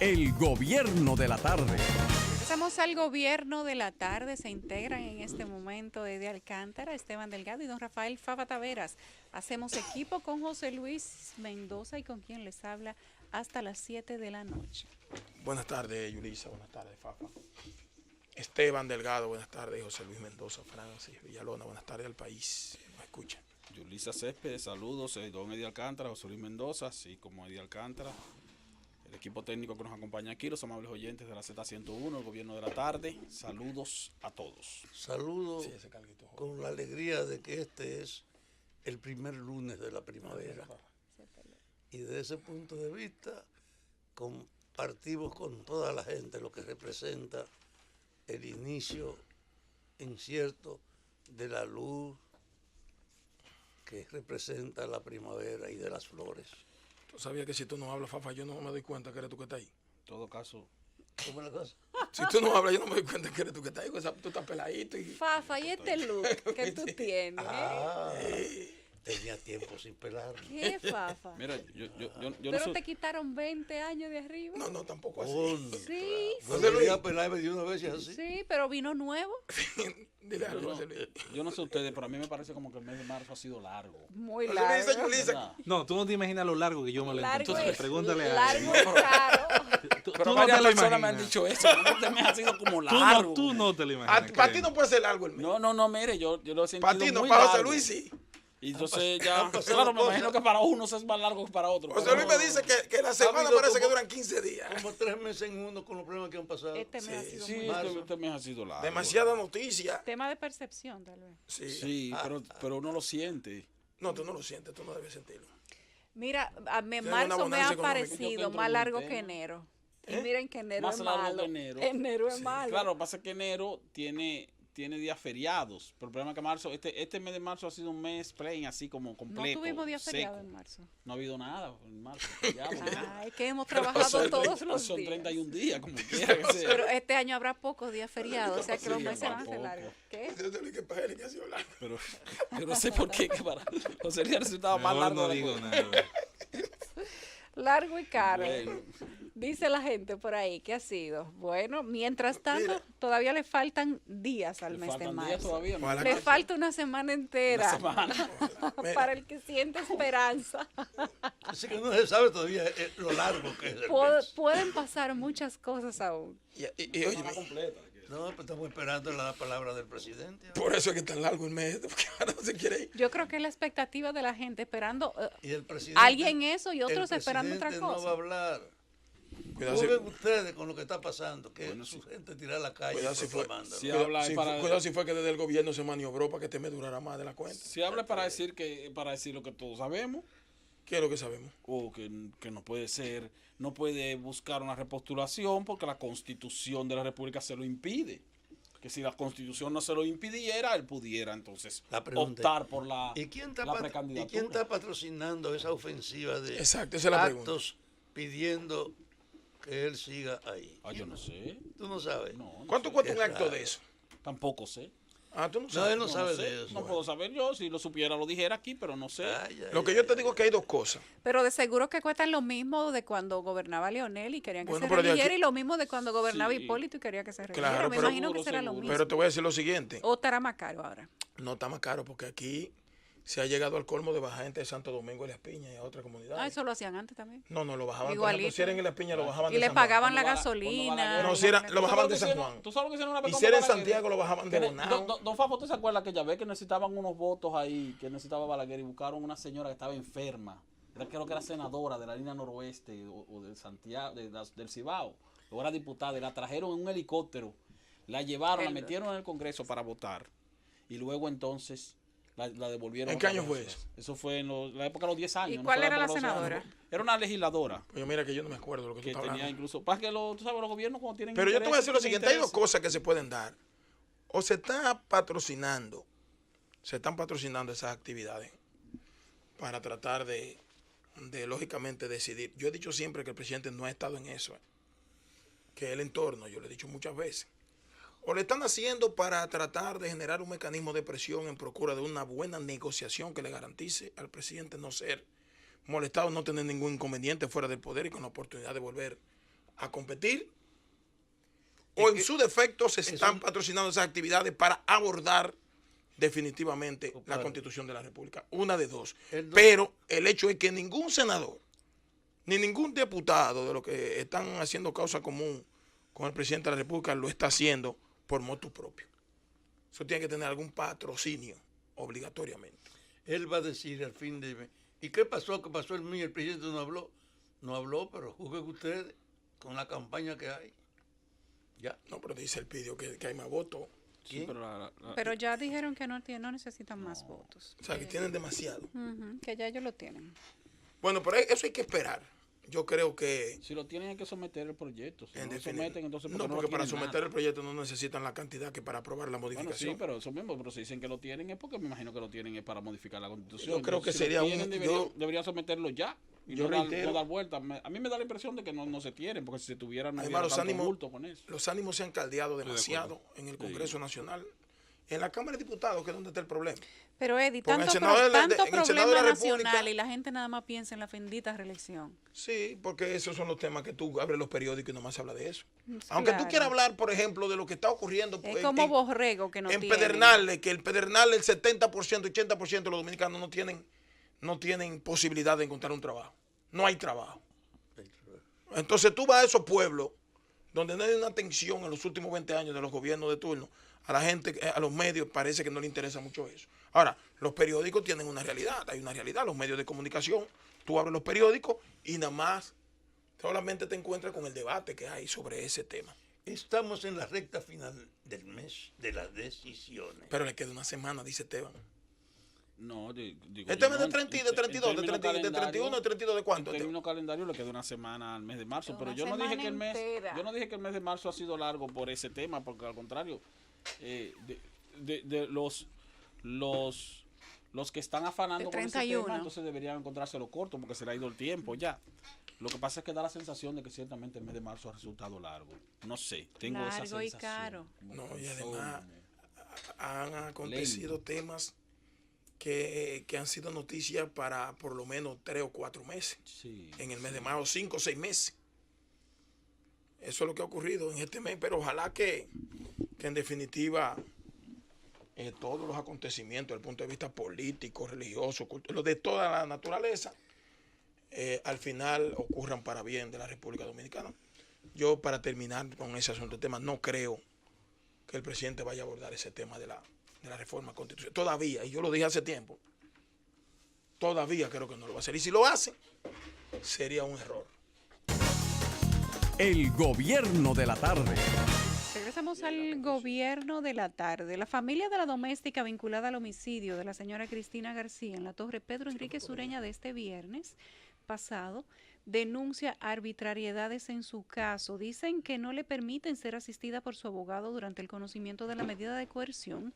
El gobierno de la tarde. Pasamos al gobierno de la tarde. Se integran en este momento Eddie Alcántara, Esteban Delgado y don Rafael Fava Taveras. Hacemos equipo con José Luis Mendoza y con quien les habla hasta las 7 de la noche. Buenas tardes, Yulisa. Buenas tardes, Fafa. Esteban Delgado, buenas tardes. José Luis Mendoza, Francis Villalona, buenas tardes al país. ¿Me escuchan? Yulisa Céspedes, saludos. Don Eddie Alcántara, José Luis Mendoza, así como Eddie Alcántara. El equipo técnico que nos acompaña aquí, los amables oyentes de la Z101, el gobierno de la tarde. Saludos a todos. Saludos Sí, con la alegría de que este es el primer lunes de la primavera. Y desde ese punto de vista, compartimos con toda la gente lo que representa el inicio incierto de la luz que representa la primavera y de las flores. ¿Tú sabías que si tú no hablas, Fafa, yo no me doy cuenta que eres tú que estás ahí? En todo caso, ¿Cómo es la cosa? Si tú no hablas, yo no me doy cuenta que eres tú que estás ahí. Tú estás peladito y... Fafa, ¿y este look que tú tienes? Tenía tiempo sin pelar. ¿Qué, Fafa? mira, yo no Pero soy... te quitaron 20 años de arriba. No, tampoco así. Sí, No José debería Luis. pelarme de una vez y así. sí, pero vino nuevo. Dile algo, José Luis. Yo no sé ustedes, pero a mí me parece como que el mes de marzo ha sido largo. Muy José Luis dice, largo. Yulisa, ¿Verdad? No, tú no te imaginas lo largo que yo me lo encuentro. Largo Entonces, es, pregúntale a largo es caro. Tú Pero no varias te lo personas me han imaginas. dicho eso. Este mes ha sido como Tú largo. tú no te lo imaginas. Para ti créeme. no puede ser largo el mes. No, mire, yo lo he sentido Para ti no, muy para José largo. Luis sí. Y entonces ya, han pasado claro, me cosas. imagino que para unos es más largo que para otros. José pero Luis me dice que la semana habido parece que como- duran 15 días. Como 3 meses en uno con los problemas que han pasado. Este mes ha sido Sí, muy este mes ha sido largo. Demasiada noticia. tema de percepción, tal vez. Sí. Sí, pero uno lo siente. No, tú no lo sientes, tú no debes sentirlo. Mira, una marzo me bonanza ha económica. Yo parecido que más largo pregunté, que ¿no? enero. ¿Eh? Y miren que enero Más es largo malo. que enero. Enero es malo. Claro, lo que pasa es que enero tiene días feriados. Pero el problema es que marzo, este mes de marzo ha sido un mes plain, así como No completo. tuvimos día feriado seco. en marzo. No ha habido nada en marzo. feriado, nada. Es que hemos trabajado todos los Son días. 31 días, como quiera que sea. Pero este año habrá pocos días feriados, o sea que los Sí, meses van a ser tampoco. largos. ¿Qué? José Luis, que para él que ha sido largo. Pero yo no sé por qué que para José Luis resultaba más Mejor largo. no de la digo cosa. nada. Largo y caro. Bueno. Dice la gente por ahí que ha sido. Bueno, mientras tanto, Mira. todavía le faltan días al Le mes de faltan días marzo. todavía. ¿no? Ojalá Le que- falta una semana entera Una semana. Mira. para el que siente esperanza. Así que no se sabe todavía lo largo que es el mes. Pueden pasar muchas cosas aún. Y oye, Semana completa. No, pues estamos esperando la palabra del presidente. por eso es que es tan largo el mes, porque ahora no se quiere ir. Yo creo que es la expectativa de la gente esperando Y el presidente, alguien eso y otros el esperando otra presidente cosa. no va a hablar. Cuidado ¿Cómo si, ven ustedes con lo que está pasando? Que Bueno, su sí. gente tira a la calle Cuidado si fue- proclamándolo. Sí, habla para- cuidado si fue que desde el gobierno se maniobró para que este mes durara más de la cuenta. Si habla para decir lo que todos sabemos, ¿Qué es lo que sabemos? o que no puede ser, no puede buscar una repostulación porque la Constitución de la República se lo impide. Que si la Constitución no se lo impidiera, él pudiera entonces La pregunta optar por la, ¿Y quién está, la ¿Y precandidatura. quién está patrocinando esa ofensiva de Exacto, esa es la pregunta. actos pidiendo que él siga ahí? Ah, yo no sé. ¿Tú no sabes? No, ¿Cuánto sé. cuesta un Qué acto raro. de eso? Tampoco sé. Ah, tú no No, sabes. él no sabe sé. de eso. No puedo saber yo. Si lo supiera, lo dijera aquí, pero no sé. Ay, ay, Lo que ay, yo te ay. digo es que hay dos cosas. Pero de seguro que cuestan lo mismo de cuando gobernaba Leonel y querían que Bueno, se pero de religiera aquí- y lo mismo de cuando gobernaba Sí. Hipólito y quería que se religiera. Claro, Me pero- imagino que Seguro, será lo seguro. mismo. Pero te voy a decir lo siguiente. O estará más caro ahora. No está más caro porque aquí se ha llegado al colmo de bajar gente de Santo Domingo y Las Piñas y a otras comunidades. Ah, eso lo hacían antes también. No, lo bajaban. Por Igualito. ejemplo, si eran en Las Piñas, lo bajaban Y de le San Juan. pagaban la Cuando va la- gasolina. cuando va la- No, si era, lo bajaban de ¿Tú sabes San lo que Juan. ¿Tú sabes lo que hicieron una vez Y con si era en Balaguer? Santiago, lo bajaban de Que Bonao. Don Fafo, ¿usted se acuerda que ya ve que necesitaban unos votos ahí, que necesitaba Balaguer y buscaron una señora que estaba enferma? Creo que era senadora de la línea noroeste o de Santiago, del Cibao, o era diputada, y la trajeron en un helicóptero, la llevaron, la metieron en el Congreso para votar, y luego entonces la devolvieron. ¿En qué otra año vez. fue eso? Eso fue en la época de los 10 años. ¿Y no cuál fue era la época de los 11 senadora? años. Era una legisladora Pues mira que yo no me acuerdo lo que tú que estás tenía hablando. incluso, para que tú sabes, los gobiernos cuando tienen Pero yo te voy a decir lo intereses, siguiente, hay dos cosas que se pueden dar. O se está patrocinando, se están patrocinando esas actividades para tratar de lógicamente decidir. Yo he dicho siempre que el presidente no ha estado en eso, que el entorno, yo lo he dicho muchas veces. O le están haciendo para tratar de generar un mecanismo de presión en procura de una buena negociación que le garantice al presidente no ser molestado, no tener ningún inconveniente fuera del poder y con la oportunidad de volver a competir o en su defecto se están patrocinando esas actividades para abordar definitivamente la Constitución de la República. Una de dos. Pero el hecho es que ningún senador ni ningún diputado de los que están haciendo causa común con el presidente de la República lo está haciendo por motu propio. Eso tiene que tener algún patrocinio obligatoriamente. Él va a decir al fin de mes, ¿y qué pasó? ¿Qué pasó el mío? El presidente no habló. No habló, pero juzguen ustedes con la campaña que hay. Ya. No, pero dice el pidió que hay más votos. Sí, Pero ya dijeron que no necesitan más votos. O sea, que tienen demasiado. Que ya ellos lo tienen. Bueno, pero eso hay que esperar. Yo creo que... Si lo tienen hay que someter el proyecto. Si en no lo definitiva, someten, entonces no, lo porque para quieren someter nada. el proyecto no necesitan la cantidad que para aprobar la Bueno, modificación. sí, pero eso mismo, pero si dicen que lo tienen es porque me imagino que lo tienen es para modificar la Constitución. Yo creo que Entonces, si sería lo tienen, un... debería someterlo ya. Y yo no dar, reitero- no dar vuelta. A mí me da la impresión de que no se tienen, porque si se tuvieran no Además, hubiera tanto bulto con eso. los ánimos se han caldeado demasiado en el Congreso Nacional. En la Cámara de Diputados, que es donde está el problema. Pero Eddie, Porque tanto, en el Senado de la- tanto en el Senado de problema la República- nacional y la gente nada más piensa en la bendita reelección. Sí, porque esos son los temas que tú abres los periódicos y nomás se habla de eso. Aunque tú Claro. quieras hablar, por ejemplo, de lo que está ocurriendo Es en- como en- borrego que no en tiene. Pedernales, que el Pedernales, el 70%, 80% de los dominicanos no tienen posibilidad de encontrar un trabajo. No hay trabajo. Entonces tú vas a esos pueblos donde no hay una atención en los últimos 20 años de los gobiernos de turno, a la gente, a los medios parece que no les interesa mucho eso. Ahora, los periódicos tienen una realidad, hay una realidad, los medios de comunicación, tú abres los periódicos y nada más solamente te encuentras con el debate que hay sobre ese tema. Estamos en la recta final del mes de las decisiones. Pero le queda una semana, dice Esteban. No, digo, Este yo mes no, de 30, de en 32, de términos 30, de 31, de 32, ¿de cuánto? En Esteban? términos calendario le queda una semana al mes de marzo, pero Una yo no dije que el semana mes, entera. yo no dije que el mes de marzo ha sido largo por ese tema, porque al contrario, de los que están afanando De con ese 31. tema, entonces deberían encontrárselo corto, porque se le ha ido el tiempo ya. Lo que pasa es que da la sensación de que ciertamente el mes de marzo ha resultado largo. No sé, tengo esa Largo sensación. y caro. No, y Eso, además han acontecido temas que han sido noticias para por lo menos 3 o 4 meses. sí, En el mes de mayo, 5 o 6 meses. Eso es lo que ha ocurrido en este mes, pero ojalá que en definitiva todos los acontecimientos desde el punto de vista político, religioso, cultural, de toda la naturaleza, al final ocurran para bien de la República Dominicana. Yo, para terminar con ese asunto, tema, no creo que el presidente vaya a abordar ese tema de la reforma constitucional. Todavía, y yo lo dije hace tiempo, todavía creo que no lo va a hacer. Y si lo hace, sería un error. El gobierno de la tarde. Regresamos al gobierno de la tarde. La familia de la doméstica vinculada al homicidio de la señora Cristina García en la Torre Pedro Enrique Sureña de este viernes pasado denuncia arbitrariedades en su caso. Dicen que no le permiten ser asistida por su abogado durante el conocimiento de la medida de coerción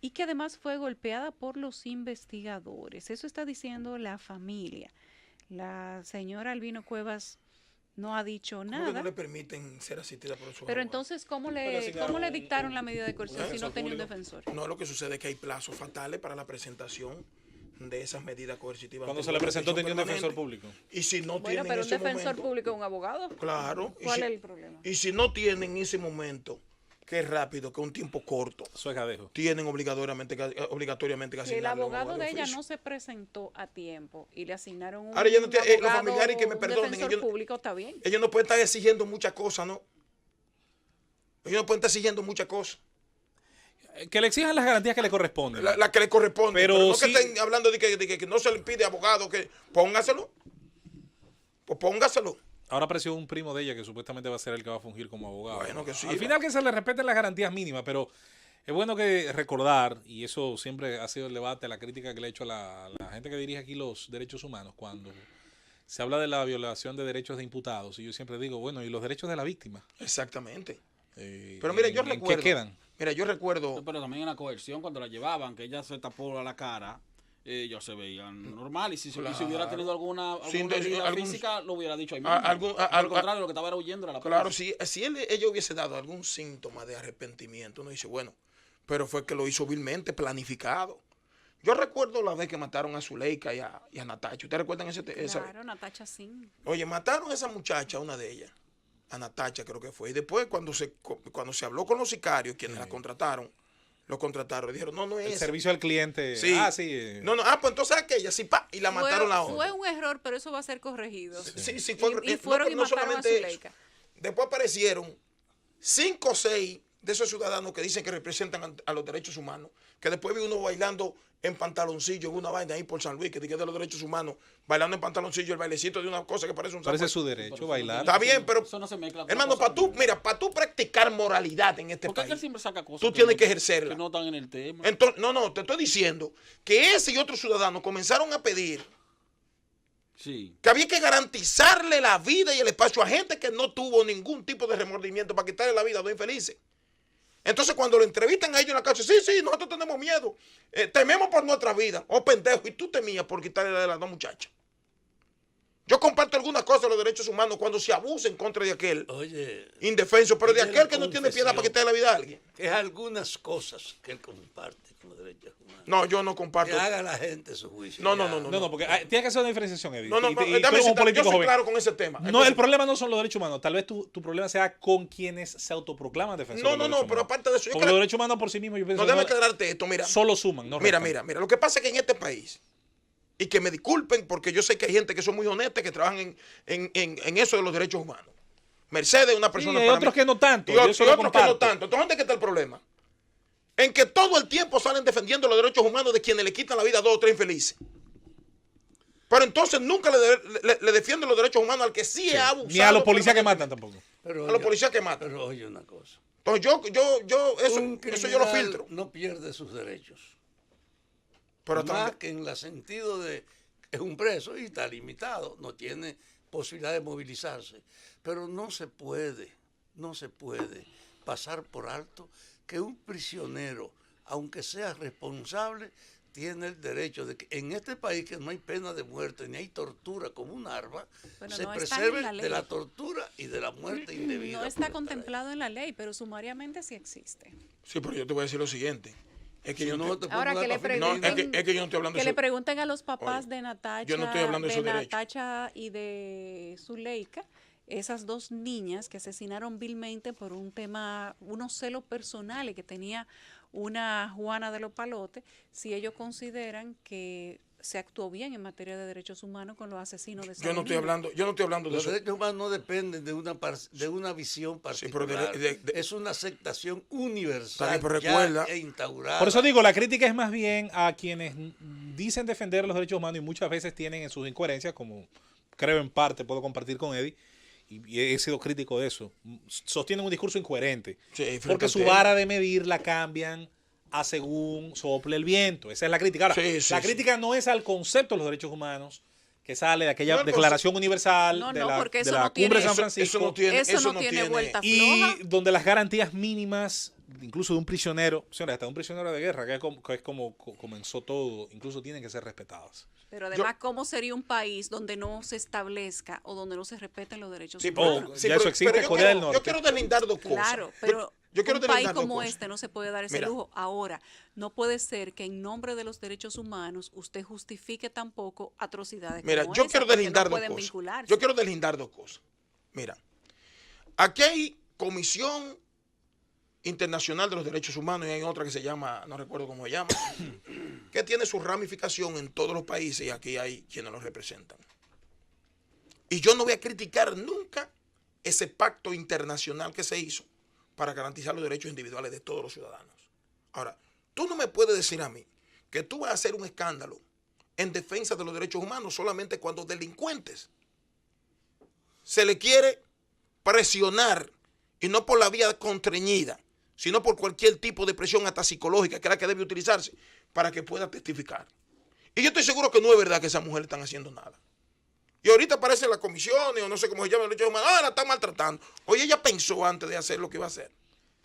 y que además fue golpeada por los investigadores. Eso está diciendo la familia. La señora Albino Cuevas no ha dicho ¿Cómo que nada. no le permiten ser asistida por su Pero abogado? entonces, ¿cómo Pero le asignaron dictaron la medida de coerción si defensor no tenía un público. defensor? No, lo que sucede es que hay plazos fatales para la presentación de esas medidas coercitivas. Cuando ante se le la presentó jurisdicción tenía un defensor permanente. público. Y si no Bueno, tienen pero un ese defensor momento, público es un abogado. claro. ¿Cuál es el problema? Y si no tienen en ese momento, que es rápido, que es un tiempo corto, Eso es gadejo. tienen obligatoriamente que Si el asignarle un abogado de ella oficio. no se presentó a tiempo y le asignaron un Ahora ella no tiene- los abogado, familiares que me un perdonen, defensor ellos- público, está bien. Ellos no pueden estar exigiendo muchas cosas, ¿no? Ellos no pueden estar exigiendo muchas cosas. Que le exijan las garantías que le corresponden. La que le corresponde. Pero Pero no sí- que estén hablando de que no se le pide abogado, que póngaselo. Pues póngaselo. Ahora apareció un primo de ella que supuestamente va a ser el que va a fungir como abogado. Bueno, que sí. Al final que se le respeten las garantías mínimas, pero es bueno que recordar, y eso siempre ha sido el debate, la crítica que le he hecho a la gente que dirige aquí los derechos humanos, cuando se habla de la violación de derechos de imputados, y yo siempre digo, bueno, ¿y los derechos de la víctima? Exactamente. Pero mira, yo ¿En recuerdo. qué quedan? Mira, yo recuerdo. No, pero también en la coerción, cuando la llevaban, que ella se tapó la cara, ellos se veían normal. Y si Claro. hubiera tenido alguna Sí, entonces, herida algún- física, lo hubiera dicho ahí a- mismo. algún- a- Al a- contrario, lo que estaba era huyendo era la Claro, prensa. si ella hubiese dado algún síntoma de arrepentimiento, uno dice, bueno, pero fue que lo hizo vilmente, planificado. Yo recuerdo la vez que mataron a Zuleika y a Natacha. ¿Ustedes recuerdan esa vez? Claro, Natacha Sin. Oye, mataron a esa muchacha, una de ellas, a Natacha creo que fue. Y después cuando se habló con los sicarios, quienes la contrataron, y dijeron, no es El esa. servicio al cliente. Sí. Sí. No, pues entonces aquella, sí, y la mataron la otra. Fue un error, pero eso va a ser corregido. Sí, fue. Y fueron y no mataron a solamente eso. Zuleika. Después aparecieron 5 o 6 de esos ciudadanos que dicen que representan a los derechos humanos, que después vi uno bailando en pantaloncillo en una vaina ahí por San Luis, que dije de los derechos humanos, bailando en pantaloncillo, el bailecito de una cosa que parece un Parece zapato. su derecho bailar. Está bien, pero Eso no se mezcla con hermano, cosas para tú practicar moralidad en este ¿Por qué es que él país, siempre saca cosas tú tienes no- que ejercerla. que no están en el tema? Entonces, no, te estoy diciendo que ese y otros ciudadanos comenzaron a pedir Sí. que había que garantizarle la vida y el espacio a gente que no tuvo ningún tipo de remordimiento para quitarle la vida a dos infelices. Entonces, cuando lo entrevistan a ellos en la cárcel, sí, nosotros tenemos miedo, tememos por nuestra vida. Oh, pendejo, y tú temías por quitarle la de las dos muchachas. Yo comparto algunas cosas de los derechos humanos cuando se abusa en contra de aquel Oye, indefenso, pero de oye, aquel la que no tiene piedad para confesión. quitarle la vida a alguien. es algunas cosas que él comparte con los derechos humanos. No, yo no comparto. Que haga la gente su juicio. No, ya. No, porque tiene que hacer una diferenciación, Eddie. No, Y tú dame eres un citar, político yo soy joven. claro con ese tema. No, Entonces, el problema no son los derechos humanos. Tal vez tu problema sea con quienes se autoproclaman defensores de los derechos pero humanos. aparte de eso, yo Porque creo- los derechos humanos por sí mismos, yo pienso no, déjame que aclararte esto, mira. solo suman, no Mira, restan. lo que pasa es que en este país, y que me disculpen porque yo sé que hay gente que son muy honestas que trabajan en eso de los derechos humanos. Mercedes es una persona Sí, hay para otros mí. que no tanto, Y, yo otros eso lo que no comparto. tanto. Entonces, ¿dónde está el problema? En que todo el tiempo salen defendiendo los derechos humanos de quienes le quitan la vida a 2 o 3 infelices. Pero entonces nunca le defienden los derechos humanos al que sí es abusado. Ni a los por policías que el- matan tampoco. Pero A los oiga, policías que matan. Pero oye una cosa. Entonces Un eso yo lo criminal filtro. no pierde sus derechos. Pero hasta Más donde- que en el sentido de es un preso y está limitado, no tiene posibilidad de movilizarse. Pero no se puede pasar por alto que un prisionero, aunque sea responsable, tiene el derecho de que en este país que no hay pena de muerte ni hay tortura como un arma, Bueno, se no están preserve en la ley. de la tortura y de la muerte indebida. No por está estar ahí. contemplado en la ley, pero sumariamente sí existe. Sí, pero yo te voy a decir lo siguiente. Es que Si yo no no te Ahora pongo que le una pafilina. No, es que yo no estoy hablando Que de le eso. pregunten a los papás Oye, de Natacha, yo no estoy hablando de esos derechos. Natacha y de Zuleika, esas dos niñas que asesinaron vilmente por un tema, unos celos personales que tenía una Juana de los Palotes, si ellos consideran que se actuó bien en materia de derechos humanos con los asesinos de esas Yo no estoy niñas. hablando de Los eso. derechos humanos no dependen de una visión Sí, pero particular. de- es una aceptación Está universal bien, pero ya recuerda- instaurada. Por eso digo, la crítica es más bien a quienes dicen defender los derechos humanos y muchas veces tienen en sus incoherencias, como creo en parte puedo compartir con Eddie, y he sido crítico de eso, sostienen un discurso incoherente, Sí, frente porque al su tema. vara de medir la cambian a según sople el viento. Esa es la crítica. Ahora, Sí, sí, la sí. crítica no es al concepto de los derechos humanos que sale de aquella No, el Declaración Universal No, de no, la, porque de eso la no Cumbre de tiene- San Francisco. Eso no tiene vuelta Y floja. donde las garantías mínimas, incluso de un prisionero, señores, hasta de un prisionero de guerra, que es como comenzó todo, incluso tienen que ser respetadas. Pero además, ¿cómo sería un país donde no se establezca o donde no se respeten los derechos Sí, humanos? pero- Oh, sí, ya eso existe, yo Corea del quiero- Norte. Yo quiero deslindar dos cosas. Claro, pero yo quiero un país deslindar dos como cosas. este no se puede dar ese Mira. lujo. Ahora, no puede ser que en nombre de los derechos humanos usted justifique tampoco atrocidades Mira, como yo esa, quiero porque deslindar no dos pueden cosas. vincularse. Yo quiero deslindar dos cosas. Mira, aquí hay Comisión Internacional de los Derechos Humanos y hay otra que se llama, no recuerdo cómo se llama, que tiene su ramificación en todos los países y aquí hay quienes los representan. Y yo no voy a criticar nunca ese pacto internacional que se hizo para garantizar los derechos individuales de todos los ciudadanos. Ahora, tú no me puedes decir a mí que tú vas a hacer un escándalo en defensa de los derechos humanos solamente cuando delincuentes se le quiere presionar y no por la vía contrañida, sino por cualquier tipo de presión hasta psicológica, que es la que debe utilizarse para que pueda testificar. Y yo estoy seguro que no es verdad que esas mujeres están haciendo nada. Y ahorita aparecen las comisiones, o no sé cómo se llama, los derechos humanos, la están maltratando. Oye, ella pensó antes de hacer lo que iba a hacer.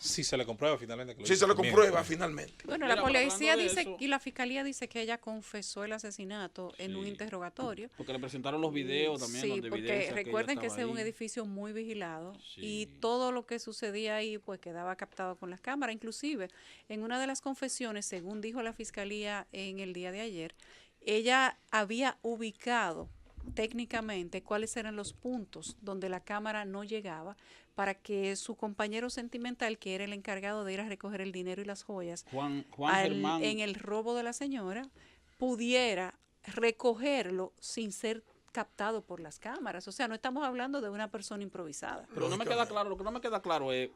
Si se le comprueba finalmente. Que lo Si hizo se le también, comprueba pues. finalmente. Bueno, Mira, la pero policía hablando de dice eso- y la fiscalía dice que ella confesó el asesinato en un Sí. interrogatorio. Porque le presentaron los videos también. Sí, donde porque evidencia que ella recuerden que estaba ese es un ahí. edificio muy vigilado y Sí. todo lo que sucedía ahí pues quedaba captado con las cámaras. Inclusive, en una de las confesiones, según dijo la fiscalía en el día de ayer, ella había ubicado técnicamente cuáles eran los puntos donde la cámara no llegaba para que su compañero sentimental, que era el encargado de ir a recoger el dinero y las joyas Juan Germán. en el robo de la señora, pudiera recogerlo sin ser captado por las cámaras. O sea, no estamos hablando de una persona improvisada. Pero no me queda claro, lo que no me queda claro es,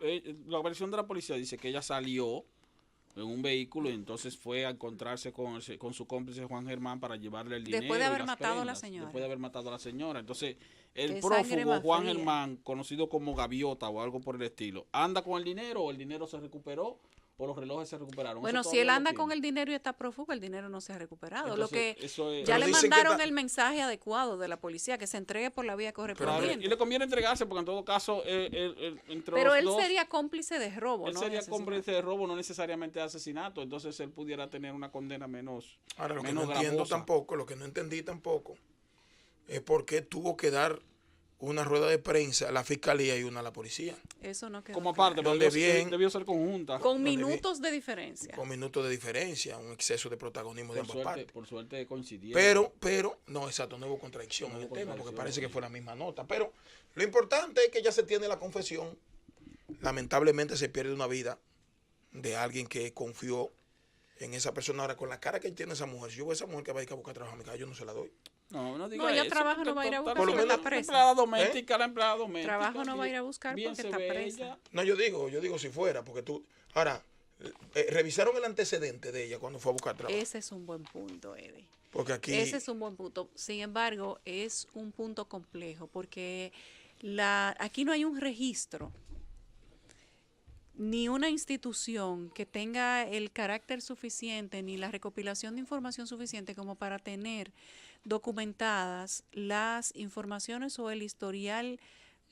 la versión de la policía dice que ella salió en un vehículo y entonces fue a encontrarse con su cómplice Juan Germán para llevarle el dinero. Después de y haber las matado a la prendas, señora. Después de haber matado a la señora. Entonces, el Qué sangre prófugo más Juan fría. Germán, conocido como Gaviota o algo por el estilo, ¿anda con el dinero o el dinero se recuperó o los relojes se recuperaron? Bueno, Eso si él todavía anda lo con tiene. el dinero y está prófugo, el dinero no se ha recuperado. Entonces, Lo que eso es- ya Pero le dicen que mandaron está- el mensaje adecuado de la policía, que se entregue por la vía Claro, correspondiente. y le conviene entregarse porque en todo caso, entre Pero los él dos, sería cómplice de robo, él ¿no? sería De asesinato. cómplice de robo, no necesariamente de asesinato. Entonces él pudiera tener una condena menos. Ahora, lo que menos no entiendo gravosa. tampoco, lo que no entendí tampoco, es por qué tuvo que dar una rueda de prensa a la fiscalía y una a la policía, Eso no quedó Como claro. aparte, pero Donde debió, bien- debió ser conjunta. Con donde minutos de diferencia. con minutos de diferencia, un exceso de protagonismo de ambas partes. Por suerte coincidieron. Pero, no, exacto, no hubo contradicción No en el hubo tema, porque contradicción. parece que fue la misma nota. Pero lo importante es que ya se tiene la confesión. Lamentablemente se pierde una vida de alguien que confió en esa persona. Ahora, con la cara que tiene esa mujer, si yo veo a esa mujer que va a ir a buscar trabajo a mi casa, yo no se la doy. No diga No, ella eso, trabaja, porque no va a ir a buscar porque la está presa. empleada doméstica, la empleada doméstica. Trabajo no va a ir a buscar bien porque se está ve presa. ella. No, yo digo si fuera, porque tú... Ahora, revisaron el antecedente de ella cuando fue a buscar trabajo. Ese es un buen punto, Eddie. Porque aquí... Ese es un buen punto. Sin embargo, es un punto complejo porque aquí no hay un registro ni una institución que tenga el carácter suficiente ni la recopilación de información suficiente como para tener documentadas las informaciones o el historial,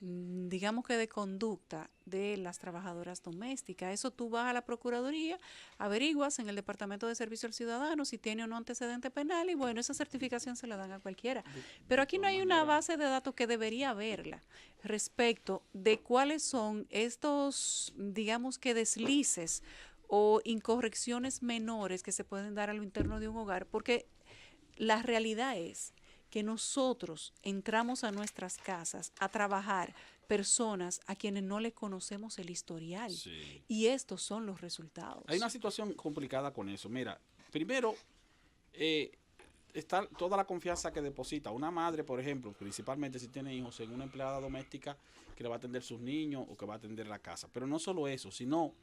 digamos que de conducta de las trabajadoras domésticas. Eso tú vas a la Procuraduría, averiguas en el Departamento de Servicio al Ciudadano si tiene o no antecedente penal y bueno, esa certificación se la dan a cualquiera. Pero aquí no hay una base de datos que debería haberla respecto de cuáles son estos, digamos que deslices o incorrecciones menores que se pueden dar a lo interno de un hogar, porque la realidad es que nosotros entramos a nuestras casas a trabajar personas a quienes no le conocemos el historial. Sí. Y estos son los resultados. Hay una situación complicada con eso. Mira, primero, está toda la confianza que deposita una madre, por ejemplo, principalmente si tiene hijos, en una empleada doméstica que le va a atender sus niños o que va a atender la casa. Pero no solo eso, sino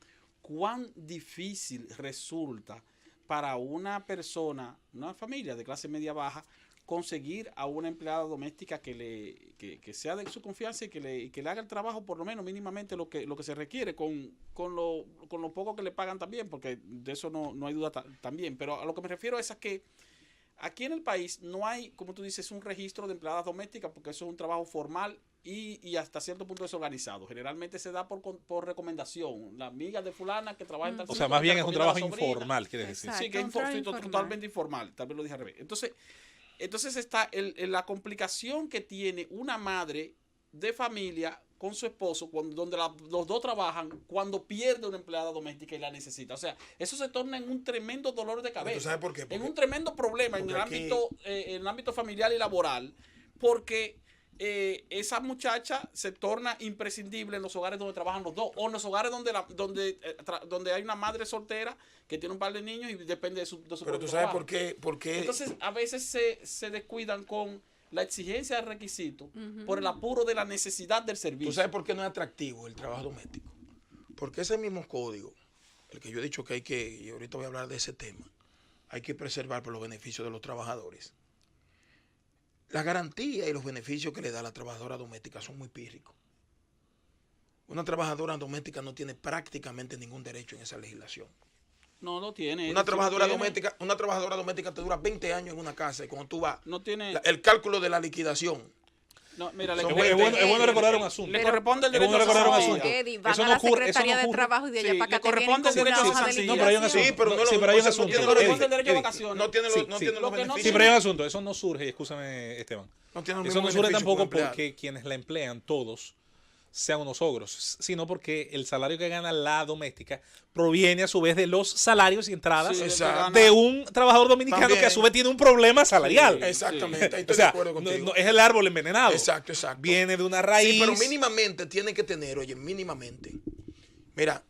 cuán difícil resulta para una persona, una familia de clase media baja, conseguir a una empleada doméstica que sea de su confianza y que le haga el trabajo por lo menos mínimamente lo que se requiere, con lo poco que le pagan también, porque de eso no hay duda también. Pero a lo que me refiero es a que aquí en el país no hay, como tú dices, un registro de empleadas domésticas, porque eso es un trabajo formal y hasta cierto punto desorganizado. Generalmente se da por recomendación. La amiga de fulana que trabaja en tal O sitio sea, más te bien es un recomienda a la trabajo sobrina. informal, quiere decir. Exacto. Sí, que es un trabajo sí, informal. totalmente informal. Tal vez lo dije al revés. Entonces está la complicación que tiene una madre de familia con su esposo, donde los dos trabajan, cuando pierde una empleada doméstica y la necesita. O sea, eso se torna en un tremendo dolor de cabeza. ¿Tú sabes por qué? En un tremendo problema en el ámbito familiar y laboral, porque esa muchacha se torna imprescindible en los hogares donde trabajan los dos, o en los hogares donde hay una madre soltera que tiene un par de niños y depende de su Pero propio tú sabes trabajo. por qué Entonces, a veces se descuidan con la exigencia del requisito por el apuro de la necesidad del servicio. ¿Tú sabes por qué no es atractivo el trabajo doméstico? Porque ese mismo código, el que yo he dicho que hay que, y ahorita voy a hablar de ese tema, hay que preservar por los beneficios de los trabajadores. La garantía y los beneficios que le da la trabajadora doméstica son muy pírricos. Una trabajadora doméstica no tiene prácticamente ningún derecho en esa legislación. No lo tiene. Una Sí lo trabajadora tiene. doméstica te dura 20 años en una casa y cuando tú vas, No tiene. el cálculo de la liquidación. No, mira, Son Es bueno recordar un le asunto. corresponde el Es bueno derecho a recordar un cesantía. asunto. Eddie, van Eso a no la ocurre- Secretaría eso no de ocurre- Trabajo y de allá sí, para le acá te vienen corresponde con el una derecho a hoja de cesantía. No, pero hay un liquidación. asunto. Sí, pero no, Sí, pero hay un no asunto. tiene Le corresponde el Eddie, derecho a Eddie. vacaciones. No tiene Sí, los sí. beneficios. Sí, pero hay un asunto. Eso no surge, y escúchame, Esteban. No tiene los Eso no mismos surge beneficios que un tampoco empleado. porque quienes la emplean, todos, sean unos ogros, sino porque el salario que gana la doméstica proviene a su vez de los salarios y entradas Sí, exacto. de un trabajador dominicano También. que a su vez tiene un problema salarial. Exactamente, ahí O estoy sea, de acuerdo contigo. no es el árbol envenenado. Exacto, exacto. Viene de una raíz. Sí, pero mínimamente tiene que tener, oye, mínimamente. Mira,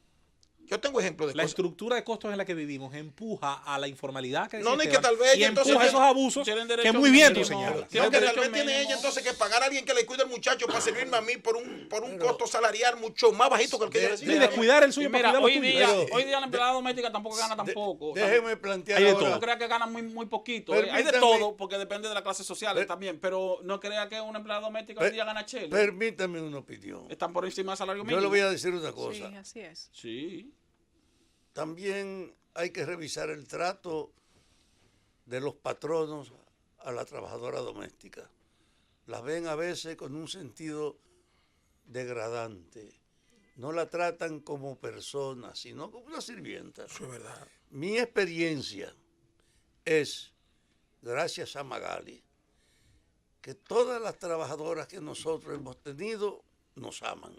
yo tengo ejemplos de La cosas. estructura de costos en la que vivimos empuja a la informalidad que No, ni existe, que tal vez y entonces empuja que- esos abusos tienen que derecho muy bien tú mínimo. señalas. No, que tal derecho vez tiene mínimo. ella entonces que pagar a alguien que le cuide el muchacho para servirme a mí por un costo salarial mucho más bajito que el que ella Y recibe. descuidar el Y suyo mira, para hoy cuidar lo tuyo. día, hoy día la empleada doméstica tampoco gana tampoco. Déjeme plantear Hay de ahora. todo. No crea que gana muy poquito. Hay de Permítame- todo, porque depende de la clase social también. Pero no crea que una empleada doméstica hoy día gana chele. Permítame una opinión. Están por encima del salario Yo mínimo. le voy a decir una Sí, cosa. así es. Sí. También hay que revisar el trato de los patronos a la trabajadora doméstica. Las ven a veces con un sentido degradante. No la tratan como persona, sino como una sirvienta. Eso es verdad. Mi experiencia es, gracias a Magali, que todas las trabajadoras que nosotros hemos tenido nos aman,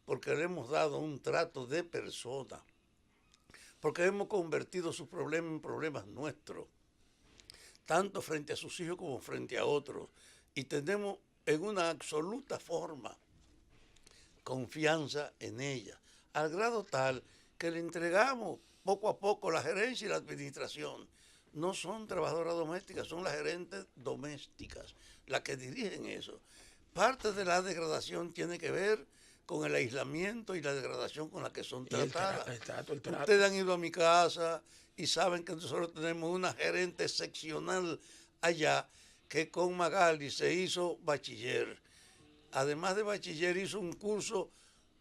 porque le hemos dado un trato de persona, porque hemos convertido sus problemas en problemas nuestros, tanto frente a sus hijos como frente a otros, y tenemos en una absoluta forma confianza en ella, al grado tal que le entregamos poco a poco la gerencia y la administración. No son trabajadoras domésticas, son las gerentes domésticas las que dirigen eso. Parte de la degradación tiene que ver con el aislamiento y la degradación con la que son Y el tratadas. trato. Ustedes han ido a mi casa y saben que nosotros tenemos una gerente seccional allá que con Magali se hizo bachiller. Además de bachiller hizo un curso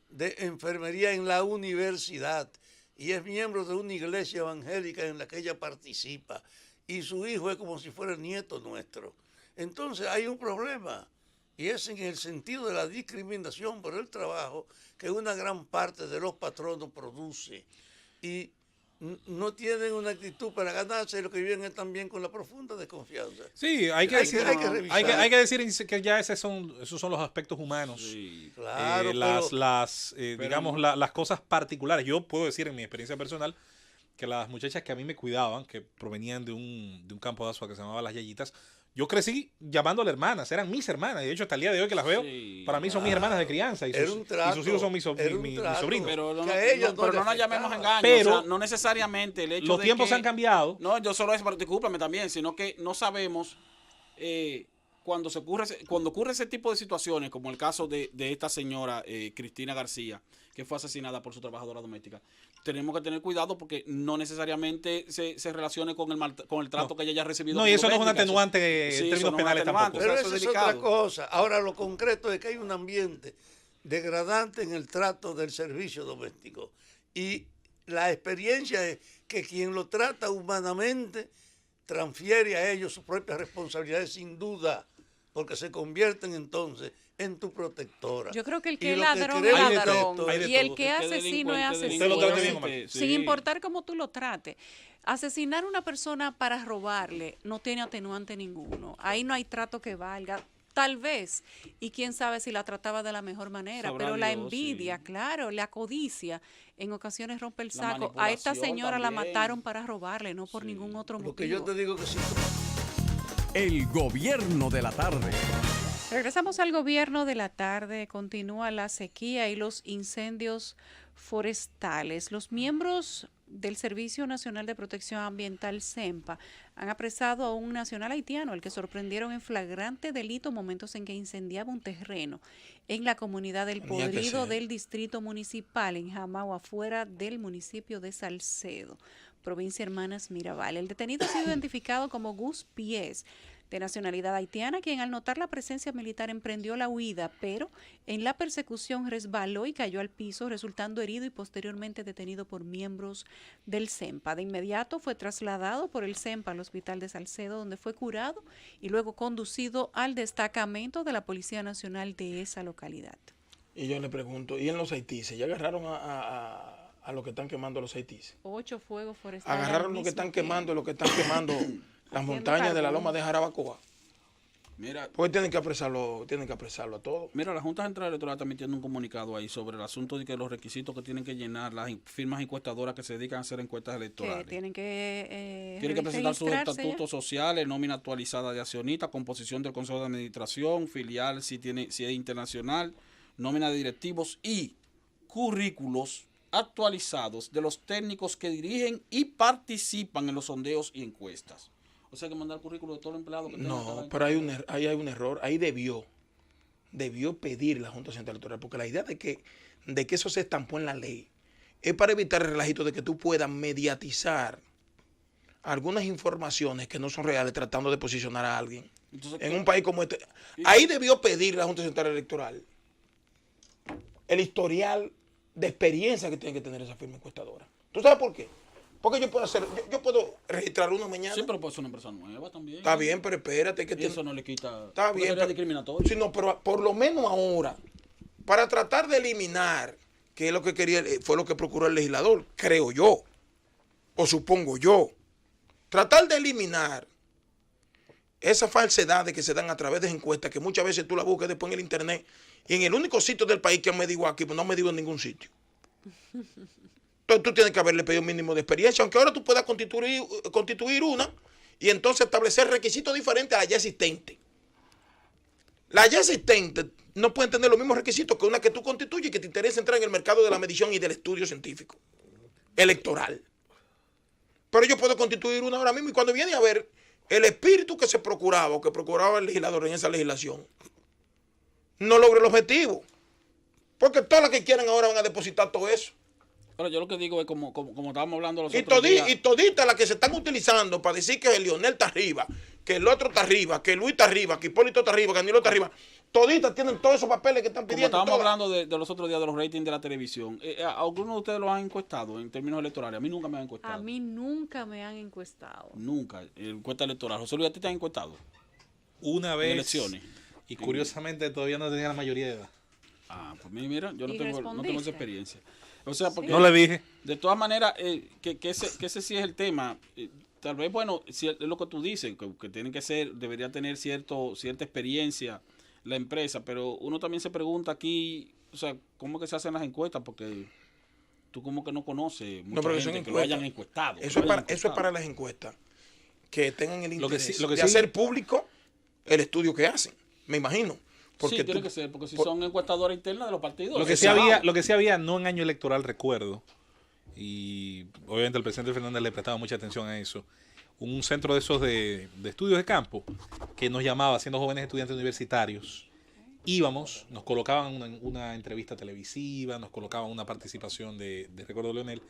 de enfermería en la universidad y es miembro de una iglesia evangélica en la que ella participa. Y su hijo es como si fuera el nieto nuestro. Entonces hay un problema. Y es en el sentido de la discriminación por el trabajo que una gran parte de los patronos produce. Y no tienen una actitud para ganarse, lo que viven es también con la profunda desconfianza. Sí, hay que Hay decir, que revisar. hay que decir que ya esos son los aspectos humanos. Sí. Claro, Digamos, las cosas particulares. Yo puedo decir en mi experiencia personal que las muchachas que a mí me cuidaban, que provenían de un campo de Asua que se llamaba Las Yayitas, yo crecí llamándole hermanas, eran mis hermanas. Y de hecho, hasta el día de hoy que las veo, Sí, para mí son mis hermanas de crianza. Y Era sus, un trato, y sus hijos son mis era un trato. sobrinos. Pero Que a ellas no pero le no nos llamemos afectaba. engaños. Pero o sea, no necesariamente el hecho Los de tiempos que- han cambiado. No, yo solo es, discúlpame también, sino que no sabemos cuando ocurre ese tipo de situaciones, como el caso de esta señora Cristina García, que fue asesinada por su trabajadora doméstica. Tenemos que tener cuidado porque no necesariamente se relacione con con el trato que ella haya recibido. No, y eso no es un atenuante en Sí, términos eso no es un penales atenuante, tampoco. Pero o sea, eso es delicado. otra cosa. Ahora, lo concreto es que hay un ambiente degradante en el trato del servicio doméstico. Y la experiencia es que quien lo trata humanamente transfiere a ellos sus propias responsabilidades sin duda, porque se convierten entonces en tu protectora. Yo creo que el Y que es lo que ladrón queremos es Hay de ladrón todo, hay de y el todo. que es El que asesino es delincuente, asesino. Usted lo trata bien, Omar. Sí. Sin importar cómo tú lo trates. Asesinar a una persona para robarle no tiene atenuante ninguno. Ahí no hay trato que valga. Tal vez, y quién sabe si la trataba de la mejor manera, Sabrá pero la Dios, envidia, sí. claro, la codicia, en ocasiones rompe el La saco. A esta manipulación señora la también. mataron para robarle, no por ningún otro Lo motivo. que yo te digo que sí. El gobierno de la tarde. Regresamos al gobierno de la tarde. Continúa la sequía y los incendios forestales. Los miembros del Servicio Nacional de Protección Ambiental, CEMPA, han apresado a un nacional haitiano, al que sorprendieron en flagrante delito momentos en que incendiaba un terreno en la comunidad del Tenía que Podrido ser. del Distrito Municipal, en Jamao, afuera del municipio de Salcedo, provincia Hermanas Mirabal. El detenido ha sido identificado como Gus Pies, de nacionalidad haitiana, quien al notar la presencia militar emprendió la huida, pero en la persecución resbaló y cayó al piso, resultando herido y posteriormente detenido por miembros del CEMPA. De inmediato fue trasladado por el CEMPA al hospital de Salcedo, donde fue curado y luego conducido al destacamento de la Policía Nacional de esa localidad. Y yo le pregunto, ¿y en los Haitíes? ¿Ya agarraron a los que están quemando los Haitíes? 8 fuegos forestales. ¿Agarraron al los que mismo están tiempo. quemando, los que están quemando las montañas de la carbón. loma de Jarabacoa? Mira, Porque tienen que apresarlo a todos. Mira, la Junta Central Electoral también tiene un comunicado ahí sobre el asunto de que los requisitos que tienen que llenar las firmas encuestadoras que se dedican a hacer encuestas electorales. Que tienen que Presentar sus registrarse ya. estatutos sociales, nómina actualizada de accionista, composición del Consejo de Administración, filial si es internacional, nómina de directivos y currículos actualizados de los técnicos que dirigen y participan en los sondeos y encuestas. O sea, que mandar el currículo de todos los empleados que tengan No, cada pero ahí hay un error. Ahí debió pedir la Junta Central Electoral, porque la idea de que eso se estampó en la ley es para evitar el relajito de que tú puedas mediatizar algunas informaciones que no son reales tratando de posicionar a alguien. Entonces, En ¿qué? un país como este. Ahí debió pedir la Junta Central Electoral el historial de experiencia que tiene que tener esa firma encuestadora. ¿Tú sabes por qué? Porque yo puedo registrar uno mañana. Sí, pero puede ser una empresa nueva también. Está bien, pero espérate que Y eso no le quita. Está porque bien, sería pero, discriminatorio. sí, no, pero por lo menos ahora, para tratar de eliminar, que es lo que quería, fue lo que procuró el legislador, creo yo, o supongo yo, tratar de eliminar esas falsedades que se dan a través de encuestas, que muchas veces tú la buscas después en el internet, y en el único sitio del país que han medido aquí, pues no han medido en ningún sitio. Entonces tú tienes que haberle pedido un mínimo de experiencia, aunque ahora tú puedas constituir una y entonces establecer requisitos diferentes a la ya existente. La ya existente no pueden tener los mismos requisitos que una que tú constituyes y que te interesa entrar en el mercado de la medición y del estudio científico electoral. Pero yo puedo constituir una ahora mismo y cuando viene a ver el espíritu que se procuraba o que procuraba el legislador en esa legislación, no logra el objetivo. Porque todas las que quieran ahora van a depositar todo eso. Pero yo lo que digo es como estábamos hablando los Y otros días. toditas las que se están utilizando para decir que Leonel está arriba, que el otro está arriba, que Luis está arriba, que Hipólito está arriba, que Danilo está arriba. Toditas tienen todos esos papeles que están Como pidiendo. estábamos todas. hablando de los otros días de los ratings de la televisión, ¿algunos de ustedes los han encuestado en términos electorales? A mí nunca me han encuestado. A mí nunca me han encuestado. Nunca. Encuesta electoral. José Luis, ¿a ti te han encuestado? Una vez. elecciones. Y curiosamente todavía no tenía la mayoría de edad. Ah, pues mira, yo no ¿Y tengo esa respondiste? experiencia. O sea, porque No le dije. de todas maneras, que ese sí es el tema. Tal vez, bueno, si es lo que tú dices, que tiene que ser, debería tener cierta experiencia la empresa, pero uno también se pregunta aquí, o sea, ¿cómo que se hacen las encuestas? Porque tú como que no conoces mucha pero que gente son que lo hayan encuestado. Eso es para las encuestas que tengan el Lo que interés sí- lo que de sí- hacer público el estudio que hacen, me imagino. Porque Sí, tiene tú- que ser, porque si son encuestadoras internas de los partidos. Lo que sí había, no en año electoral, recuerdo, y obviamente el presidente Fernández le prestaba mucha atención a eso, un centro de esos de estudios de campo que nos llamaba, siendo jóvenes estudiantes universitarios, íbamos, nos colocaban una entrevista televisiva, nos colocaban una participación de Recuerdo Leonel,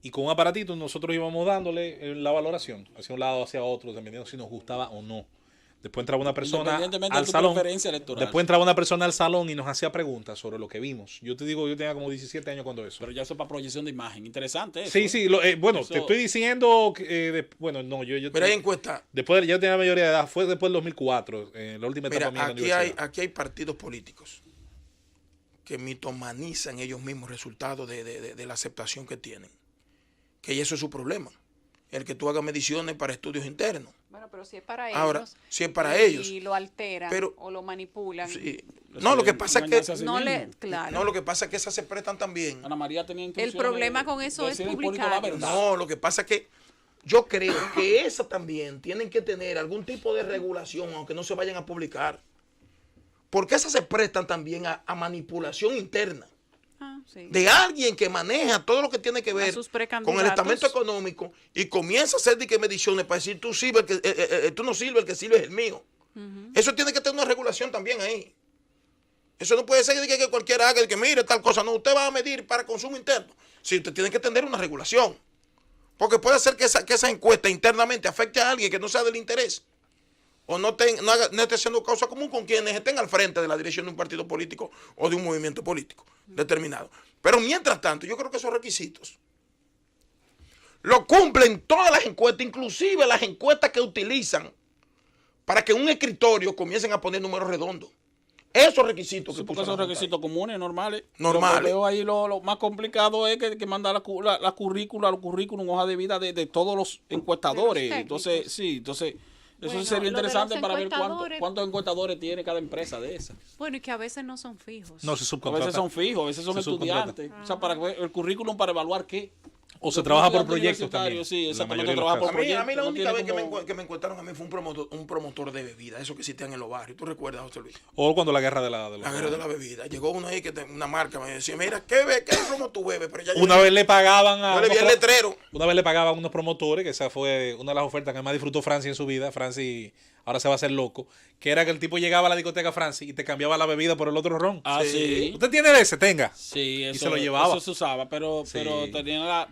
y con un aparatito nosotros íbamos dándole la valoración, hacia un lado, hacia otro, dependiendo si nos gustaba o no. Después entraba una persona Independientemente de al tu salón. preferencia electoral. Después entraba una persona al salón y nos hacía preguntas sobre lo que vimos. Yo te digo, yo tenía como 17 años cuando eso. Pero ya eso es para proyección de imagen. Interesante eso. Sí, sí, bueno, Eso- te estoy diciendo que, bueno, no, yo Mira, hay encuestas. después yo tenía la mayoría de edad, fue después del 2004, la última Mira, etapa mía en la aquí universidad. aquí hay partidos políticos que mitomanizan ellos mismos resultados de la aceptación que tienen. Que eso es su problema. El que tú hagas mediciones para estudios internos. Bueno, pero si es para Ahora, ellos. si es para y ellos. lo alteran Pero- o lo manipulan. Sí. Pero No, si lo que es pasa es engañarse a que sí No le, mismo. claro. no, lo que pasa es que esas se prestan también. Ana María tenía El intención problema de- con eso de es decir en público la publicarlos. verdad. No, lo que pasa es que yo creo que esas también tienen que tener algún tipo de regulación, aunque no se vayan a publicar. Porque esas se prestan también a manipulación interna Ah, sí. de alguien que maneja todo lo que tiene que ver sus con el precandidatos. estamento económico y comienza a hacer mediciones para decir tú sirves, tú no sirves, el que sirve es el mío. Eso tiene que tener una regulación también ahí. Eso no puede ser que cualquiera haga el que mire tal cosa. No, usted va a medir para consumo interno. Sí, usted tiene que tener una regulación. Porque puede ser que esa encuesta internamente afecte a alguien que no sea del interés. O no esté haciendo causa común con quienes estén al frente de la dirección de un partido político o de un movimiento político determinado. Pero mientras tanto, yo creo que esos requisitos lo cumplen todas las encuestas, inclusive las encuestas que utilizan para que en un escritorio comiencen a poner números redondos. Esos requisitos Sí, que porque puso son la Junta requisitos comunes, normales. Normales. Lo que veo ahí lo más complicado es que mandar los currículum, hoja de vida de todos los encuestadores. De los técnicos. Entonces, Eso Bueno, sería lo de interesante los para ver encuestadores. cuántos encuestadores tiene cada empresa de esas. Bueno, y que a veces no son fijos. No, se A subcontrata. veces son fijos, a veces son Se subcontrata. estudiantes. O sea, para el currículum para evaluar qué. O se Los trabaja por estudiantes proyectos también. universitarios, Sí, en la exactamente. mayoría de los Trabaja por casos. A mí la proyectos. única no vez tiene como- que me encuestaron a mí fue un promotor de bebida, eso que existían en los barrios. ¿Tú recuerdas, José Luis? O cuando la guerra de la... La guerra de la bebida. Llegó uno ahí que tenía una marca, me decía, mira, ¿qué romo tú bebes? Pero ya yo Una vez le pagaban a... yo le vi el unos letrero. Una vez le pagaban a unos promotores, que esa fue una de las ofertas que más disfrutó Francis en su vida. Francis ahora se va a hacer loco. Que era que el tipo llegaba a la discoteca Francis y te cambiaba la bebida por el otro ron. Ah, sí. ¿Usted tiene de ese? Tenga. Sí, eso, se lo llevaba. Eso se usaba, pero Sí.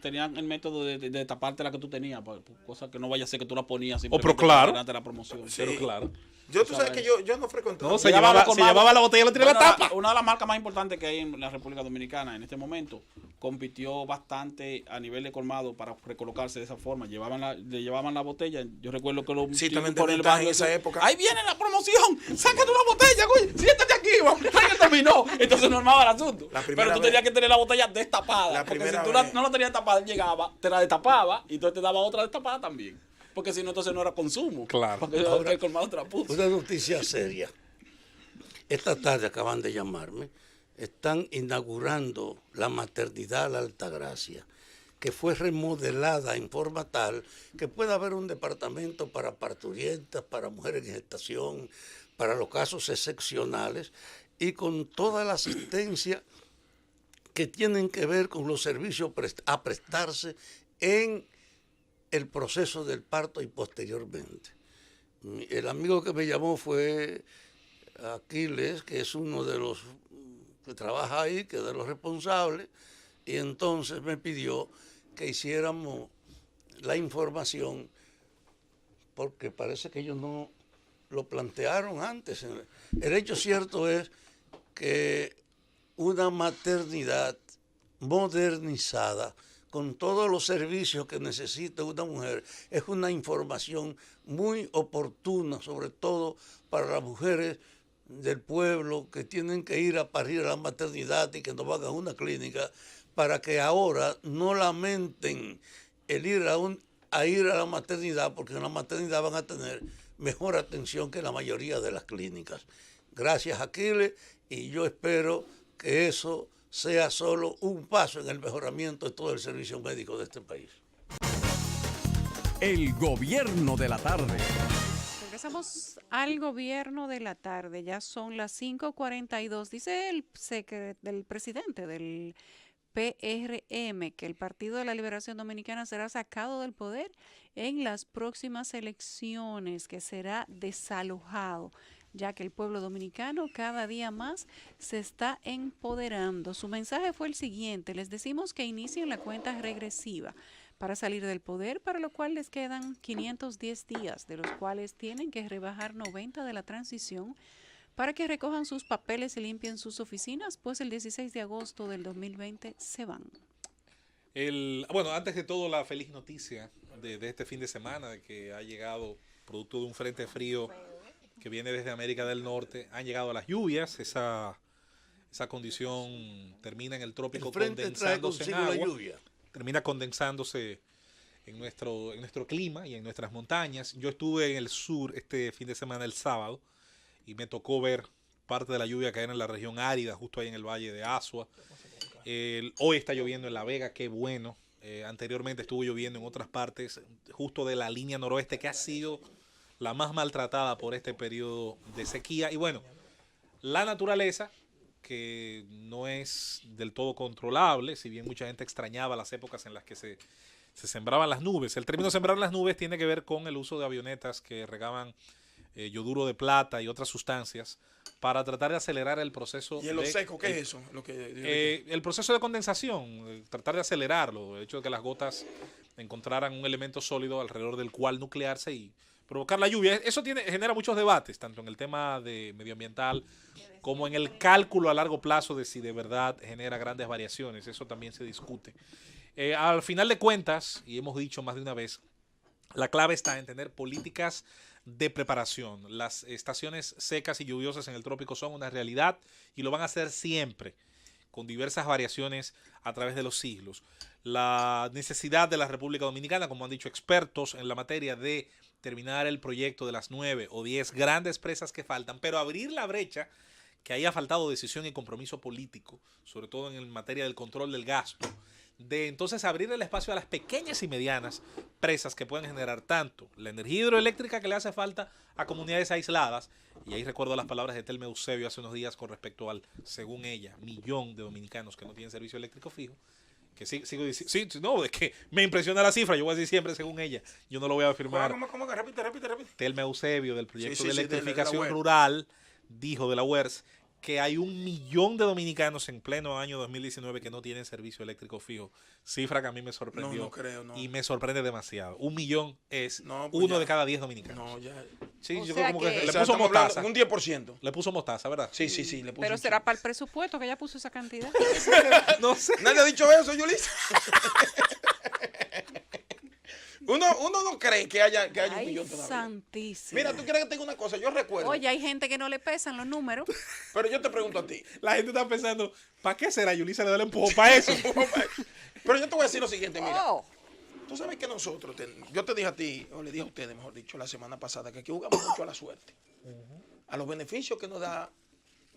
tenían el método de taparte la que tú tenías, por cosas que no vaya a ser que tú la ponías pero simplemente claro. durante la promoción. Pero claro. Tú sabes que yo no frecuento. No, se Llegaba llevaba, a los se llevaba la botella y le tiraba la Bueno, tapa. Una de las marcas más importantes que hay en la República Dominicana en este momento compitió bastante a nivel de colmado para recolocarse de esa forma. Le llevaban la botella. Yo recuerdo que lo Sí, tipos también por te el ventaja barrio en esa decían, época. Ahí viene la promoción, sácate una botella, güey, siéntate aquí, vamos, que terminó. Entonces no armaba el asunto. La primera Pero tú vez- tenías que tener la botella destapada. La Porque si primera tú vez- no la tenías tapada, él llegaba, te la destapaba y entonces te daba otra destapada también. Porque si no, entonces no era consumo. Claro. Porque el colmado te la puso. Una noticia seria. Esta tarde acaban de llamarme. Están inaugurando la maternidad La Altagracia, que fue remodelada en forma tal que pueda haber un departamento para parturientas, para mujeres en gestación, para los casos excepcionales y con toda la asistencia que tienen que ver con los servicios a prestarse en el proceso del parto y posteriormente. El amigo que me llamó fue Aquiles, que es uno de los que trabaja ahí, que es de los responsables, y entonces me pidió que hiciéramos la información, porque parece que ellos no lo plantearon antes. El hecho cierto es que una maternidad modernizada, con todos los servicios que necesita una mujer, es una información muy oportuna, sobre todo para las mujeres del pueblo que tienen que ir a parir a la maternidad y que no van a una clínica, para que ahora no lamenten el ir a la maternidad, porque en la maternidad van a tener mejor atención que la mayoría de las clínicas. Gracias, Aquiles, y yo espero que eso sea solo un paso en el mejoramiento de todo el servicio médico de este país. El gobierno de la tarde. Regresamos al gobierno de la tarde, ya son las 5:42. Dice el presidente del PRM que el Partido de la Liberación Dominicana será sacado del poder en las próximas elecciones, que será desalojado, ya que el pueblo dominicano cada día más se está empoderando. Su mensaje fue el siguiente: les decimos que inicien la cuenta regresiva para salir del poder, para lo cual les quedan 510 días, de los cuales tienen que rebajar 90 de la transición para que recojan sus papeles y limpien sus oficinas, pues el 16 de agosto del 2020 se van. Bueno, antes de todo, la feliz noticia de este fin de semana, de que ha llegado, producto de un frente frío que viene desde América del Norte, han llegado las lluvias. Esa condición termina en el trópico, El frente trae condensándose en consigo la agua, lluvia. termina condensándose en nuestro clima y en nuestras montañas. Yo estuve en el sur este fin de semana, el sábado, y me tocó ver parte de la lluvia caer en la región árida, justo ahí en el valle de Asua. Hoy está lloviendo en La Vega, qué bueno. Anteriormente estuvo lloviendo en otras partes, justo de la línea noroeste, que ha sido la más maltratada por este periodo de sequía. Y bueno, la naturaleza, que no es del todo controlable, si bien mucha gente extrañaba las épocas en las que se sembraban las nubes. El término sembrar las nubes tiene que ver con el uso de avionetas que regaban yoduro de plata y otras sustancias para tratar de acelerar el proceso. ¿Y en lo seco qué es eso? El proceso de condensación, tratar de acelerarlo, el hecho de que las gotas encontraran un elemento sólido alrededor del cual nuclearse y provocar la lluvia. Eso genera muchos debates, tanto en el tema de medioambiental como en el cálculo a largo plazo de si de verdad genera grandes variaciones. Eso también se discute. Al final de cuentas, y hemos dicho más de una vez, la clave está en tener políticas de preparación. Las estaciones secas y lluviosas en el trópico son una realidad y lo van a hacer siempre, con diversas variaciones a través de los siglos. La necesidad de la República Dominicana, como han dicho expertos en la materia, de terminar el proyecto de las 9 o 10 grandes presas que faltan, pero abrir la brecha que haya faltado decisión y compromiso político, sobre todo en materia del control del gasto, de entonces abrir el espacio a las pequeñas y medianas presas que pueden generar tanto la energía hidroeléctrica que le hace falta a comunidades aisladas, y ahí recuerdo las palabras de Telma Eusebio hace unos días con respecto al, según ella, 1.000.000 de dominicanos que no tienen servicio eléctrico fijo, que sigo diciendo, sí, no, es que me impresiona la cifra, yo voy a decir siempre según ella, yo no lo voy a afirmar. ¿Cómo? Repite. Telma Eusebio del proyecto Sí, de de la electrificación UER. rural dijo de la UERS que hay 1.000.000 de dominicanos en pleno año 2019 que no tienen servicio eléctrico fijo. Cifra que a mí me sorprendió. No creo, no. Y me sorprende demasiado. 1.000.000 es No, pues uno ya. de cada 10 dominicanos. No, ya. Sí, O yo sea creo como que que- le O sea, puso estamos mostaza. hablando un 10%. Le puso mostaza, ¿verdad? Sí, le puso. Pero un será para el presupuesto que ella puso esa cantidad. No sé. Nadie ha dicho eso, Yulisa. uno no cree que haya un Ay, millón todavía. santísimo. Mira, tú quieres que tenga una cosa, yo recuerdo. Oye, hay gente que no le pesan los números. Pero yo te pregunto a ti. La gente está pensando, ¿para qué será Yulisa le da el empujón para eso? Pero yo te voy a decir lo siguiente, mira. Oh, Tú sabes que nosotros, yo te dije a ti, o le dije a ustedes, mejor dicho, la semana pasada, que aquí jugamos mucho a la suerte. A los beneficios que nos da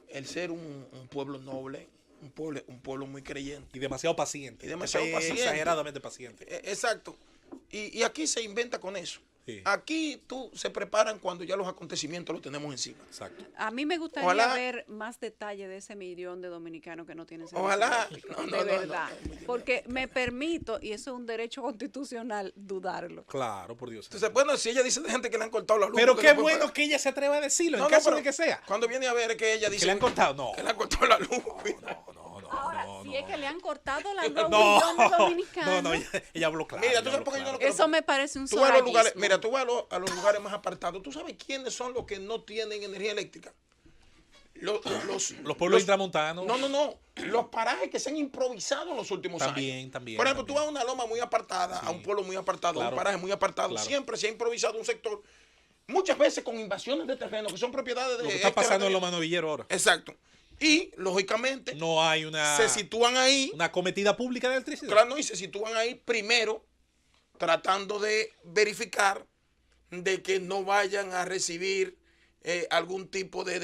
el ser un pueblo noble, un pueblo muy creyente. Y demasiado paciente. Y demasiado Sí, paciente. Exageradamente paciente. Exacto. Y aquí se inventa con eso. Sí. Aquí se preparan cuando ya los acontecimientos los tenemos encima. Exacto. a mí me gustaría Ojalá- ver más detalle de ese 1.000.000 de dominicanos que no tienen servicio Ojalá. eléctrico, No, de no, verdad. no. Porque me permito, y eso es un derecho constitucional, dudarlo. Claro, por Dios. Entonces, bueno, si ella dice de gente que le han cortado la luz. Pero porque qué no puede bueno pagar. que ella se atreva a decirlo, No, en no, caso pero de que sea. Cuando viene a ver es que ella dice. Que le han cortado, no. Que le han cortado la luz. Ahora, si es que le han cortado la luz a un No, millón de dominicanos, no, ella habló claro. Mira, ella tú sabes habló por qué yo no claro. lo creo. eso me parece un Tú vas a los lugares, solallismo. mira, tú vas a los lugares más apartados. ¿Tú sabes quiénes son los que no tienen energía eléctrica? Los pueblos intramontanos. No. Los parajes que se han improvisado en los últimos También, años. también, Por ejemplo, también. tú vas a una loma muy apartada, a un pueblo muy apartado, a Claro. un paraje muy apartado. Claro. Siempre se ha improvisado un sector, muchas veces con invasiones de terreno, que son propiedades de. Lo que está pasando en los los manovilleros ahora. Exacto. Y, lógicamente, No hay una, se sitúan ahí. una cometida pública de electricidad. Claro, no, y se sitúan ahí primero tratando de verificar de que no vayan a recibir algún tipo de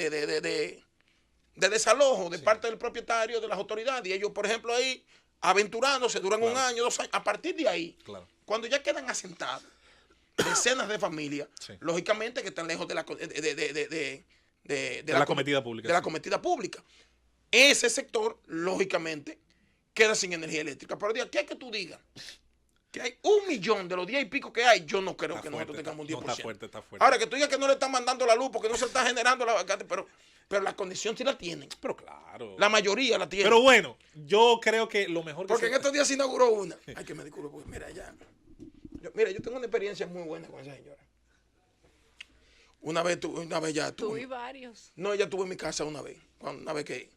desalojo de parte del propietario, de las autoridades. Y ellos, por ejemplo, ahí aventurándose, duran un Claro. año, 2 años. A partir de ahí, Claro. cuando ya quedan asentados decenas de familias, Sí. lógicamente que están lejos de la cometida pública, De la sí. cometida pública. Ese sector, lógicamente, queda sin energía eléctrica. Pero de aquí a que tú digas que hay 1.000.000 de los 10 y pico que hay, yo no creo Está que nosotros fuerte, tengamos un no, 10%. está fuerte, está fuerte. Ahora, que tú digas que no le están mandando la luz porque no se está generando la pero la condición sí la tienen. Pero claro. La mayoría la tienen. Pero bueno, yo creo que lo mejor que Porque se- en estos días se inauguró una. Ay, que me disculpe, porque mira, yo tengo una experiencia muy buena con esa señora. Una vez ya Tú tuve. y varios. No, ella estuvo en mi casa una vez. Una vez que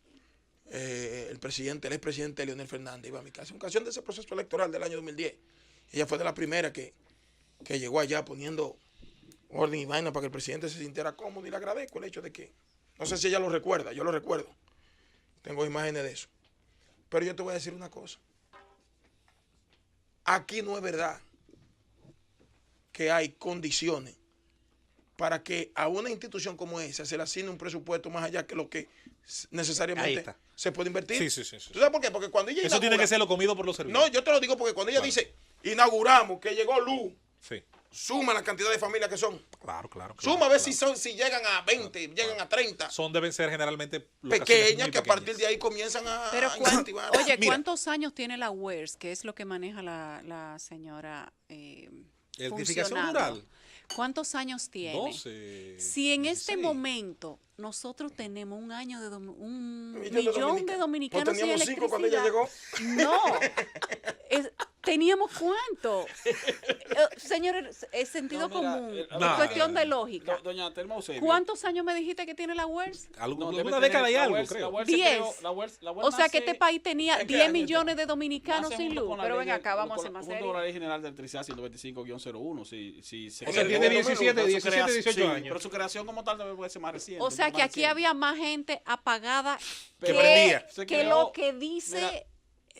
el expresidente Leonel Fernández iba a mi casa. En ocasión de ese proceso electoral del año 2010. Ella fue de la primera que llegó allá poniendo orden y vaina para que el presidente se sintiera cómodo. Y le agradezco el hecho de que, no sé si ella lo recuerda, yo lo recuerdo. Tengo imágenes de eso. Pero yo te voy a decir una cosa. Aquí no es verdad que hay condiciones para que a una institución como esa se le asigne un presupuesto más allá que lo que Ahí necesariamente está. se puede invertir. Sí. ¿Tú sabes por qué? Porque cuando ella Eso tiene inaugura- que ser lo comido por los servicios. No, yo te lo digo porque cuando ella Claro. dice, inauguramos, que llegó luz, Sí. suma la cantidad de familias que son. Claro, claro. Suma a ver claro. si llegan a 20, llegan a 30. Deben ser generalmente locaciones Pequeñas muy que a partir pequeñas. de ahí comienzan a Pero incentivar. oye, Mira. ¿cuántos años tiene la WERS? Que es lo que maneja la señora Electrificación funcionando? rural. ¿Cuántos años tiene? 12. Si en este 16. momento nosotros tenemos un año de un Millón millón de dominicanos Pues sin teníamos 5 cuando ella electricidad. llegó. No. ¿Teníamos cuánto? Señores, es sentido No, mira, común. Es no, cuestión de lógica. Doña Telma Eusebio. ¿Cuántos años me dijiste que tiene la WERS? Algo- No, debe una tener- década y la algo, UERS- creo. la UERS se 10. creó- la UERS O sea que nace- este país tenía ¿En qué 10 año millones de dominicanos nace sin junto luz. con la Pero ley ven de- acá, vamos a ser junto más con la serios. ley general de electricidad 125-01. Si se O sea, creó- tiene 17, pero su 18 sí, años. Pero su creación como tal debe ser más reciente. O sea un poco que más aquí reciente. había más gente apagada Que prendía. Se que creó- lo que dice mira,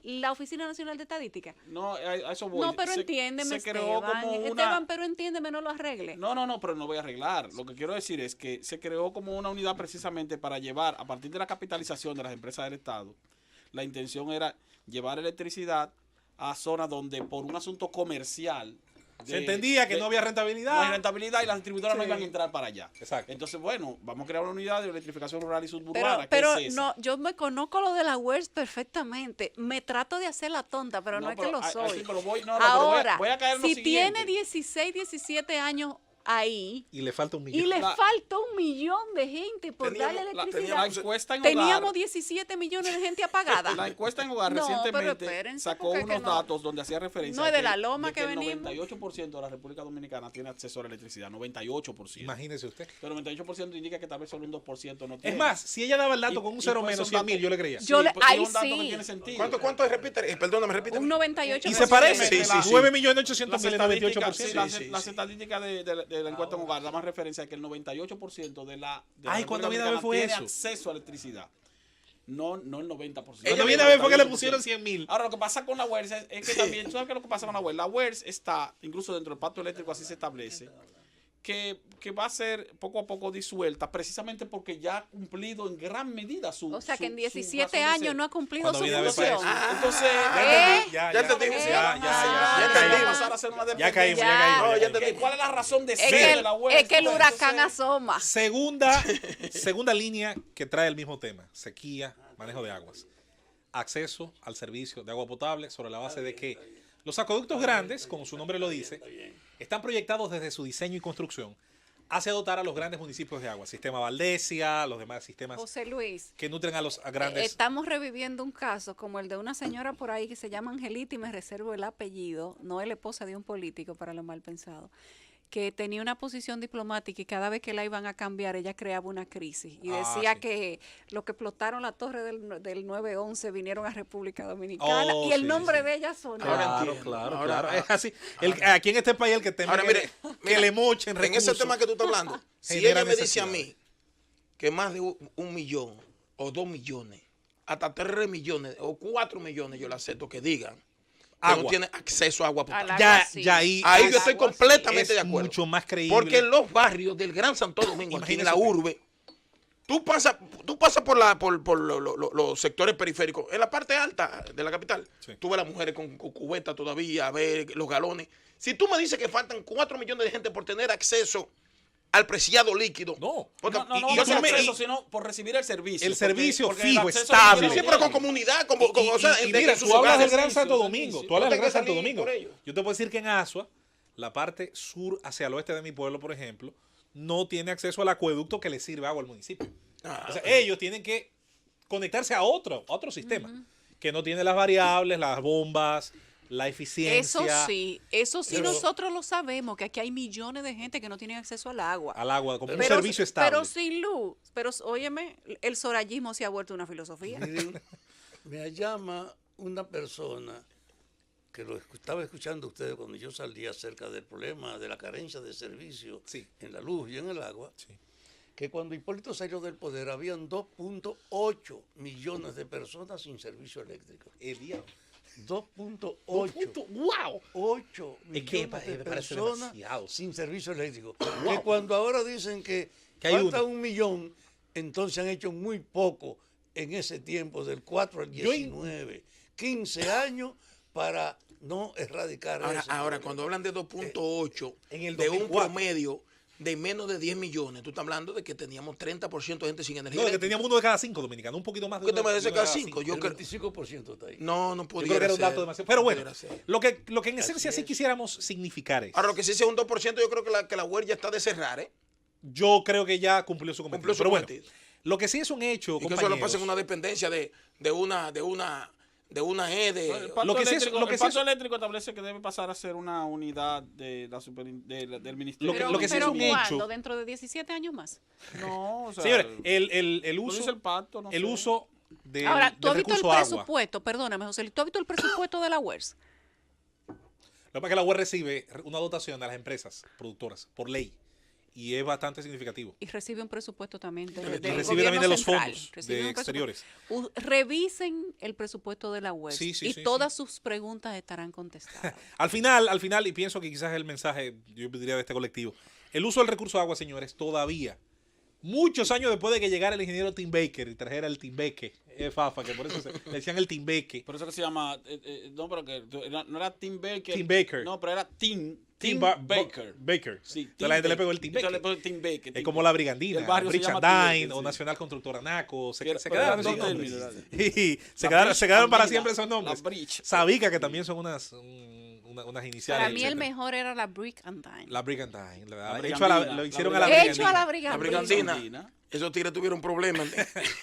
la Oficina Nacional de Estadística. No, a eso voy. No, pero entiéndeme, se creó Esteban. como una... Esteban, pero entiéndeme, no lo arregle. No, pero no voy a arreglar. Lo que quiero decir es que se creó como una unidad precisamente para llevar, a partir de la capitalización de las empresas del Estado, la intención era llevar electricidad a zonas donde por un asunto comercial Se entendía que no había rentabilidad. No hay rentabilidad y las distribuidoras no Sí. iban a entrar para allá. Exacto. Entonces, bueno, vamos a crear una unidad de electrificación rural y suburbana. Pero ¿qué es esa? no, yo me conozco lo de la WERS perfectamente. Me trato de hacer la tonta, pero no, es que lo soy. sí, pero voy, no, pero Ahora, voy a caer en lo si siguiente. tiene 16, 17 años ahí Y le falta un y millón. le La- falta 1 millón de gente por darle Teníamos- la- electricidad. La encuesta en Teníamos hogar, 17 millones de gente apagada. la encuesta en hogar No, pero recientemente espérense, sacó porque es que unos no. datos donde hacía referencia No es a de la loma que el venimos. 98% de la República Dominicana tiene acceso a la electricidad, 98%. Imagínese usted. Pero 98% indica que tal vez solo un 2% no tiene. Es más, si ella daba el dato Y- con un y cero puede menos, ser un 100.000, dato- yo le creía. Yo le- pues, ahí es un dato que sí. tiene sentido. ¿Cuánto repite? Perdóname, repite. Un 98%. Y se parece. Sí, sí, sí. 9.800.000 Las en estadísticas, 98%. sí, las, Sí, sí, las sí. estadísticas de la encuesta en hogar dan más referencia a que el 98% de la Ay, República cuando viene a ver Dominicana fue tiene eso. acceso a electricidad. No el 90%. Cuando Ella viene a ver fue que le 98%. pusieron 100.000. Ahora, lo que pasa con la WERS es que también, ¿tú sabes qué es lo que pasa con la WERS? La WERS está, incluso dentro del pacto eléctrico así se establece, que va a ser poco a poco disuelta, precisamente porque ya ha cumplido en gran medida su. O sea que en su 17 razón de años ser. no ha cumplido Cuando su viene a ver función. para eso. Entonces, Ya entendí. Ya entendí. pasar a ser una Ya caímos, Ya. ya caímos. No, ya ya caímos. entendí. ¿Cuál es la razón de Es ser que, de la WERS? es que el Pues, huracán entonces, asoma. Segunda línea que trae el mismo tema: sequía, manejo de aguas, acceso al servicio de agua potable, sobre la base de que los acueductos grandes, como su nombre lo dice, están proyectados desde su diseño y construcción hacia dotar a los grandes municipios de agua, sistema Valdesia, los demás sistemas José Luis, que nutren a los grandes. estamos reviviendo un caso como el de una señora por ahí que se llama Angelita y me reservo el apellido, no es la esposa de un político para lo mal pensado, que tenía una posición diplomática y cada vez que la iban a cambiar ella creaba una crisis y decía sí. que los que explotaron la torre del 9/11 vinieron a República Dominicana Oh, y el sí, nombre sí. de ella sonó. Ahora Claro, entiendo. claro, Ahora- claro. Es así. Aquí en este país el que teme Ahora, mire, que mira, le mochen En ese recursos. tema que tú estás hablando, si Genera ella me dice a necesidades. mí que más de 1 millón o 2 millones, hasta 3 millones o 4 millones, yo le acepto que digan que Agua. no tiene acceso a agua potable. Al Ya, agua sí. ya ahí, Ahí al yo estoy agua sí. completamente es de acuerdo. mucho más creíble. Porque en los barrios del Gran Santo Domingo, aquí en Imagínese la usted. urbe, tú pasas por los sectores periféricos, en la parte alta de la capital, Sí. tú ves a las mujeres con cubeta todavía, ves los galones. Si tú me dices que faltan 4 millones de gente por tener acceso al preciado líquido. No. porque- No, y- no y por yo tú me- acceso, sino por recibir el servicio. El servicio porque fijo, el acceso estable. Sí, no sí, pero con tiene. comunidad, o sea, Y de mira, sus tú hablas del hogares. Gran Santo servicio, Domingo. servicio. Tú hablas No del tengo Gran que Santo salir Domingo. por ello. Yo te puedo decir que en Asua, la parte sur hacia el oeste de mi pueblo, por ejemplo, no tiene acceso al acueducto que le sirve agua al municipio. O sea, ellos tienen que conectarse a otro sistema que no tiene las variables, las bombas, la eficiencia Eso sí Pero- nosotros lo sabemos, que aquí hay millones de gente que no tienen acceso al agua. al agua como un Pero- servicio estable. Pero sin luz. Pero óyeme, el sorayismo se ha vuelto una filosofía. Miren, me llama una persona que estaba escuchando ustedes cuando yo salí acerca del problema de la carencia de servicio Sí. en la luz y en el agua, Sí. que cuando Hipólito salió del poder habían 2.8 millones de personas sin servicio eléctrico. 2.8. ¡Wow! 8 Es que millones de me parece personas demasiado. sin servicio eléctrico. Que cuando ahora dicen que hay falta uno. 1 millón, entonces han hecho muy poco en ese tiempo, del 4 al 19. 15 años para no erradicar Ahora, eso. ahora, cuando hablan de 2.8, en el de un 2004. promedio de menos de 10 millones, tú estás hablando de que teníamos 30% de gente sin energía No, de que eléctrica. teníamos uno de cada 5 dominicanos, un poquito más de ¿Qué te uno me de dice cada cada 5? Yo El creo, 25% está ahí. no Yo pudiera creo que era un ser, dato demasiado. Pero bueno, pudiera ser. lo que en esencia sí quisiéramos significar es, Ahora, lo que sí sea un 2%, yo creo que la huella está de cerrar, ¿eh? yo creo que ya cumplió su cometido. Cumplió su Pero bueno, cometido. lo que sí es un hecho, Y que eso compañeros, lo pasa en una dependencia de una E de... El pacto Lo que sí es- eléctrico, lo que el sí es- pacto eléctrico establece que debe pasar a ser una unidad de del ministerio. Lo que sí es pero un ¿cuándo? hecho- ¿Dentro de 17 años más? No, o sea, señores, el lo uso, dice el pacto, no el sé. uso del, Ahora, ¿tú del has visto el recurso agua. presupuesto? Perdóname, José, ¿tú has visto el presupuesto de la WERS? Lo que pasa es que la UER recibe una dotación de las empresas productoras por ley. y es bastante significativo. Y recibe un presupuesto también Y del recibe gobierno también de los central. fondos Recibe de un presupuesto. exteriores. Revisen el presupuesto de la web Sí, sí, y sí, todas sus preguntas estarán contestadas. Al final, y pienso que quizás el mensaje, yo diría, de este colectivo, el uso del recurso de agua, señores, todavía, muchos años después de que llegara el ingeniero Tim Baker y trajera el Timbeque, Fafa, que por eso le decían el Timbeque. Por eso que se llama, no, pero que no era Tim Baker. Tim Baker. No, pero era Tim Baker. Sí, Entonces la gente le pegó el Tim Entonces Baker. le pegó Tim Baker. Es como la Brigandina, El barrio se Richard llama Tim Dine Baker, o sí. Nacional Constructora Naco, se Pero quedaron eran esos dos nombres. términos, Y se La Bridge quedaron para Andina, siempre esos nombres. la Bridge. Sabica, que también son unas iniciales. Para mí el etcétera. mejor era la Brick and Dine. La Brigandine. La Hecho a la- Brigandina, lo hicieron la a la Brigandina. Hecho a la La brigandina. brigandina. Esos tigres tuvieron problemas.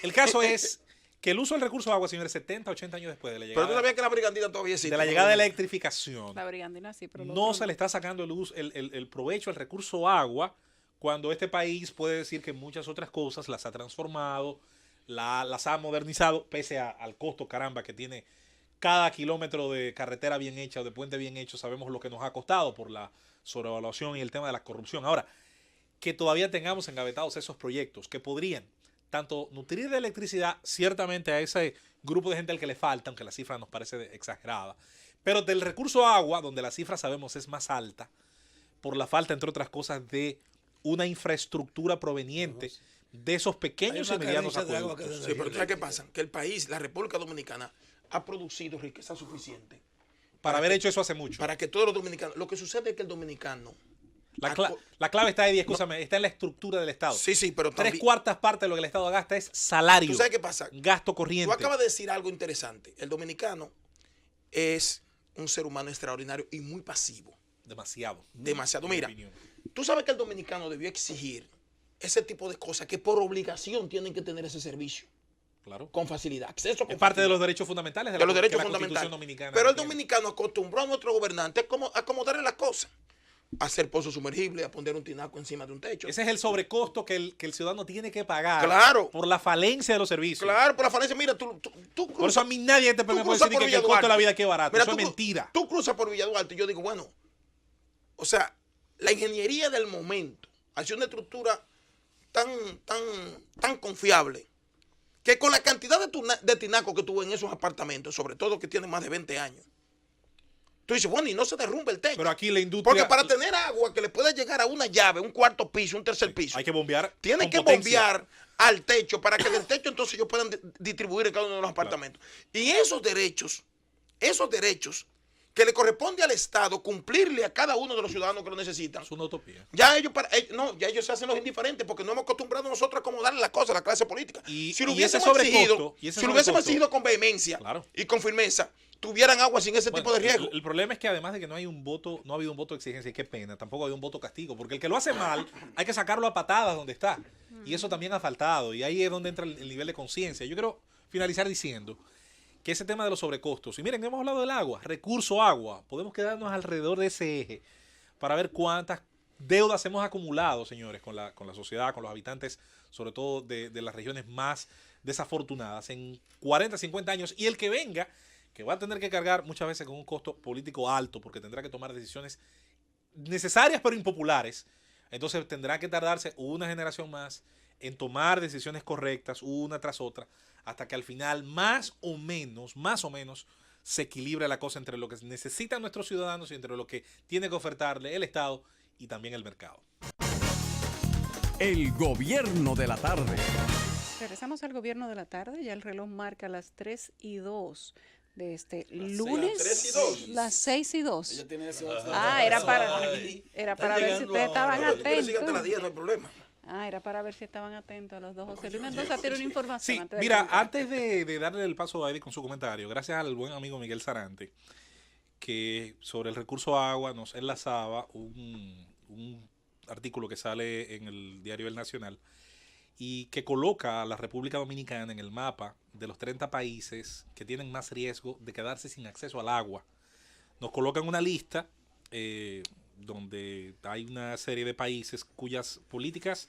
El caso es que el uso del recurso de agua, señores, 70, 80 años después de la Pero llegada, tú sabías que la brigandina todavía existe. de la llegada de la electrificación, La brigandina sí, pero lo no otro se le está sacando el provecho al recurso agua, cuando este país puede decir que muchas otras cosas las ha transformado, las ha modernizado, pese al costo, caramba, que tiene cada kilómetro de carretera bien hecha o de puente bien hecho. Sabemos lo que nos ha costado por la sobrevaluación y el tema de la corrupción. Ahora, que todavía tengamos engavetados esos proyectos que podrían tanto nutrir de electricidad ciertamente a ese grupo de gente al que le falta, aunque la cifra nos parece exagerada, pero del recurso agua, donde la cifra sabemos es más alta, por la falta, entre otras cosas, de una infraestructura proveniente de esos pequeños Hay y una medianos carencia de agua acueductos. que Sí, pero ¿sabes qué pasa? Que el país, la República Dominicana, ha producido riqueza suficiente Para haber hecho eso hace mucho. para que todos los dominicanos. Lo que sucede es que el dominicano. La clave está, Eddie, escúchame, está en la estructura del Estado. Sí, sí, pero también. 3/4 partes de lo que el Estado gasta es salario, ¿Tú sabes qué pasa? gasto Tú corriente. acabas de decir algo interesante. El dominicano es un ser humano extraordinario y muy pasivo. Demasiado. Demasiado. en mi Mira, opinión. tú sabes que el dominicano debió exigir ese tipo de cosas que por obligación tienen que tener ese servicio Claro. con facilidad. Acceso con Es parte de facilidad. los derechos fundamentales De los que derechos la Constitución fundamentales. dominicana Pero el tiene. dominicano acostumbró a nuestro gobernante a acomodarle las cosas. A hacer pozos sumergibles, a poner un tinaco encima de un techo. Ese es el sobrecosto que el ciudadano tiene que pagar Claro. por la falencia de los servicios. Claro, por la falencia, mira, tú Por eso a mí nadie te tú puede cruzas decir por que el Villa costo de la Duarte. vida aquí es barato. Mira, Eso es tú mentira. Tú cruzas por Villa Duarte y yo digo, bueno, o sea, la ingeniería del momento hace una estructura tan confiable que con la cantidad de tinaco que tuvo en esos apartamentos, sobre todo que tienen más de 20 años, tú dices, bueno, y no se derrumba el techo. Pero aquí la industria... Porque para tener agua que le pueda llegar a una llave, un cuarto piso, un tercer piso, Hay que bombear. tienen con que potencia. bombear al techo para que del techo entonces ellos puedan distribuir en cada uno de los apartamentos. Y esos derechos que le corresponde al Estado cumplirle a cada uno de los ciudadanos que lo necesitan, Es una utopía. ya ellos se hacen los indiferentes porque no hemos acostumbrado nosotros a acomodarle las cosas a la clase política. Y Si lo ese hubiésemos sobrecosto, exigido con vehemencia Claro. y con firmeza, tuvieran agua sin ese Bueno, tipo de riesgo. el problema es que además de que no ha habido un voto de exigencia, y qué pena, tampoco ha habido un voto castigo, porque el que lo hace mal hay que sacarlo a patadas donde está. Y eso también ha faltado, y ahí es donde entra el nivel de conciencia. Yo quiero finalizar diciendo que ese tema de los sobrecostos, y miren, hemos hablado del agua, recurso agua, podemos quedarnos alrededor de ese eje para ver cuántas deudas hemos acumulado, señores, con la sociedad, con los habitantes, sobre todo de las regiones más desafortunadas, en 40, 50 años, y el que venga, que va a tener que cargar muchas veces con un costo político alto, porque tendrá que tomar decisiones necesarias pero impopulares. Entonces tendrá que tardarse una generación más en tomar decisiones correctas una tras otra, hasta que al final más o menos se equilibre la cosa entre lo que necesitan nuestros ciudadanos y entre lo que tiene que ofertarle el Estado y también el mercado. El gobierno de la tarde. Regresamos al gobierno de la tarde, ya el reloj marca las 3:02 de este lunes. 3:02. Las 6:02. Ella tiene ese Era para ver si llegando ustedes estaban ahora. Yo quiero seguir hasta las atentos. 10, no hay problema. Era para ver si estaban atentos a los dos. José Luis Mendoza tiene una información. Sí, antes de mira, comenzar. antes de darle el paso a Eddie con su comentario, gracias al buen amigo Miguel Sarante, que sobre el recurso agua nos enlazaba un artículo que sale en el diario El Nacional y que coloca a la República Dominicana en el mapa de los 30 países que tienen más riesgo de quedarse sin acceso al agua. Nos colocan una lista donde hay una serie de países cuyas políticas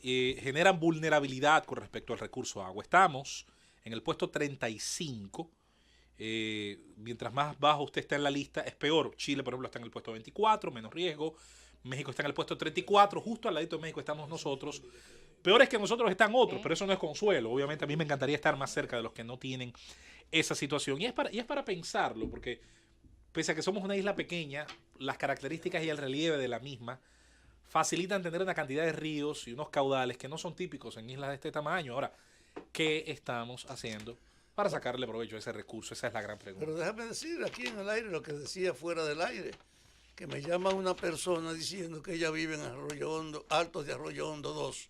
generan vulnerabilidad con respecto al recurso agua. Estamos en el puesto 35. Mientras más bajo usted está en la lista, es peor. Chile, por ejemplo, está en el puesto 24, menos riesgo. México está en el puesto 34, justo al ladito de México estamos nosotros. Peores que nosotros están otros, pero eso no es consuelo. Obviamente a mí me encantaría estar más cerca de los que no tienen esa situación. Y es para pensarlo, porque pese a que somos una isla pequeña, las características y el relieve de la misma facilitan tener una cantidad de ríos y unos caudales que no son típicos en islas de este tamaño. Ahora, ¿qué estamos haciendo para sacarle provecho a ese recurso? Esa es la gran pregunta. Pero déjame decir aquí en el aire lo que decía fuera del aire, que me llama una persona diciendo que ella vive en Arroyo Hondo, Altos de Arroyo Hondo 2,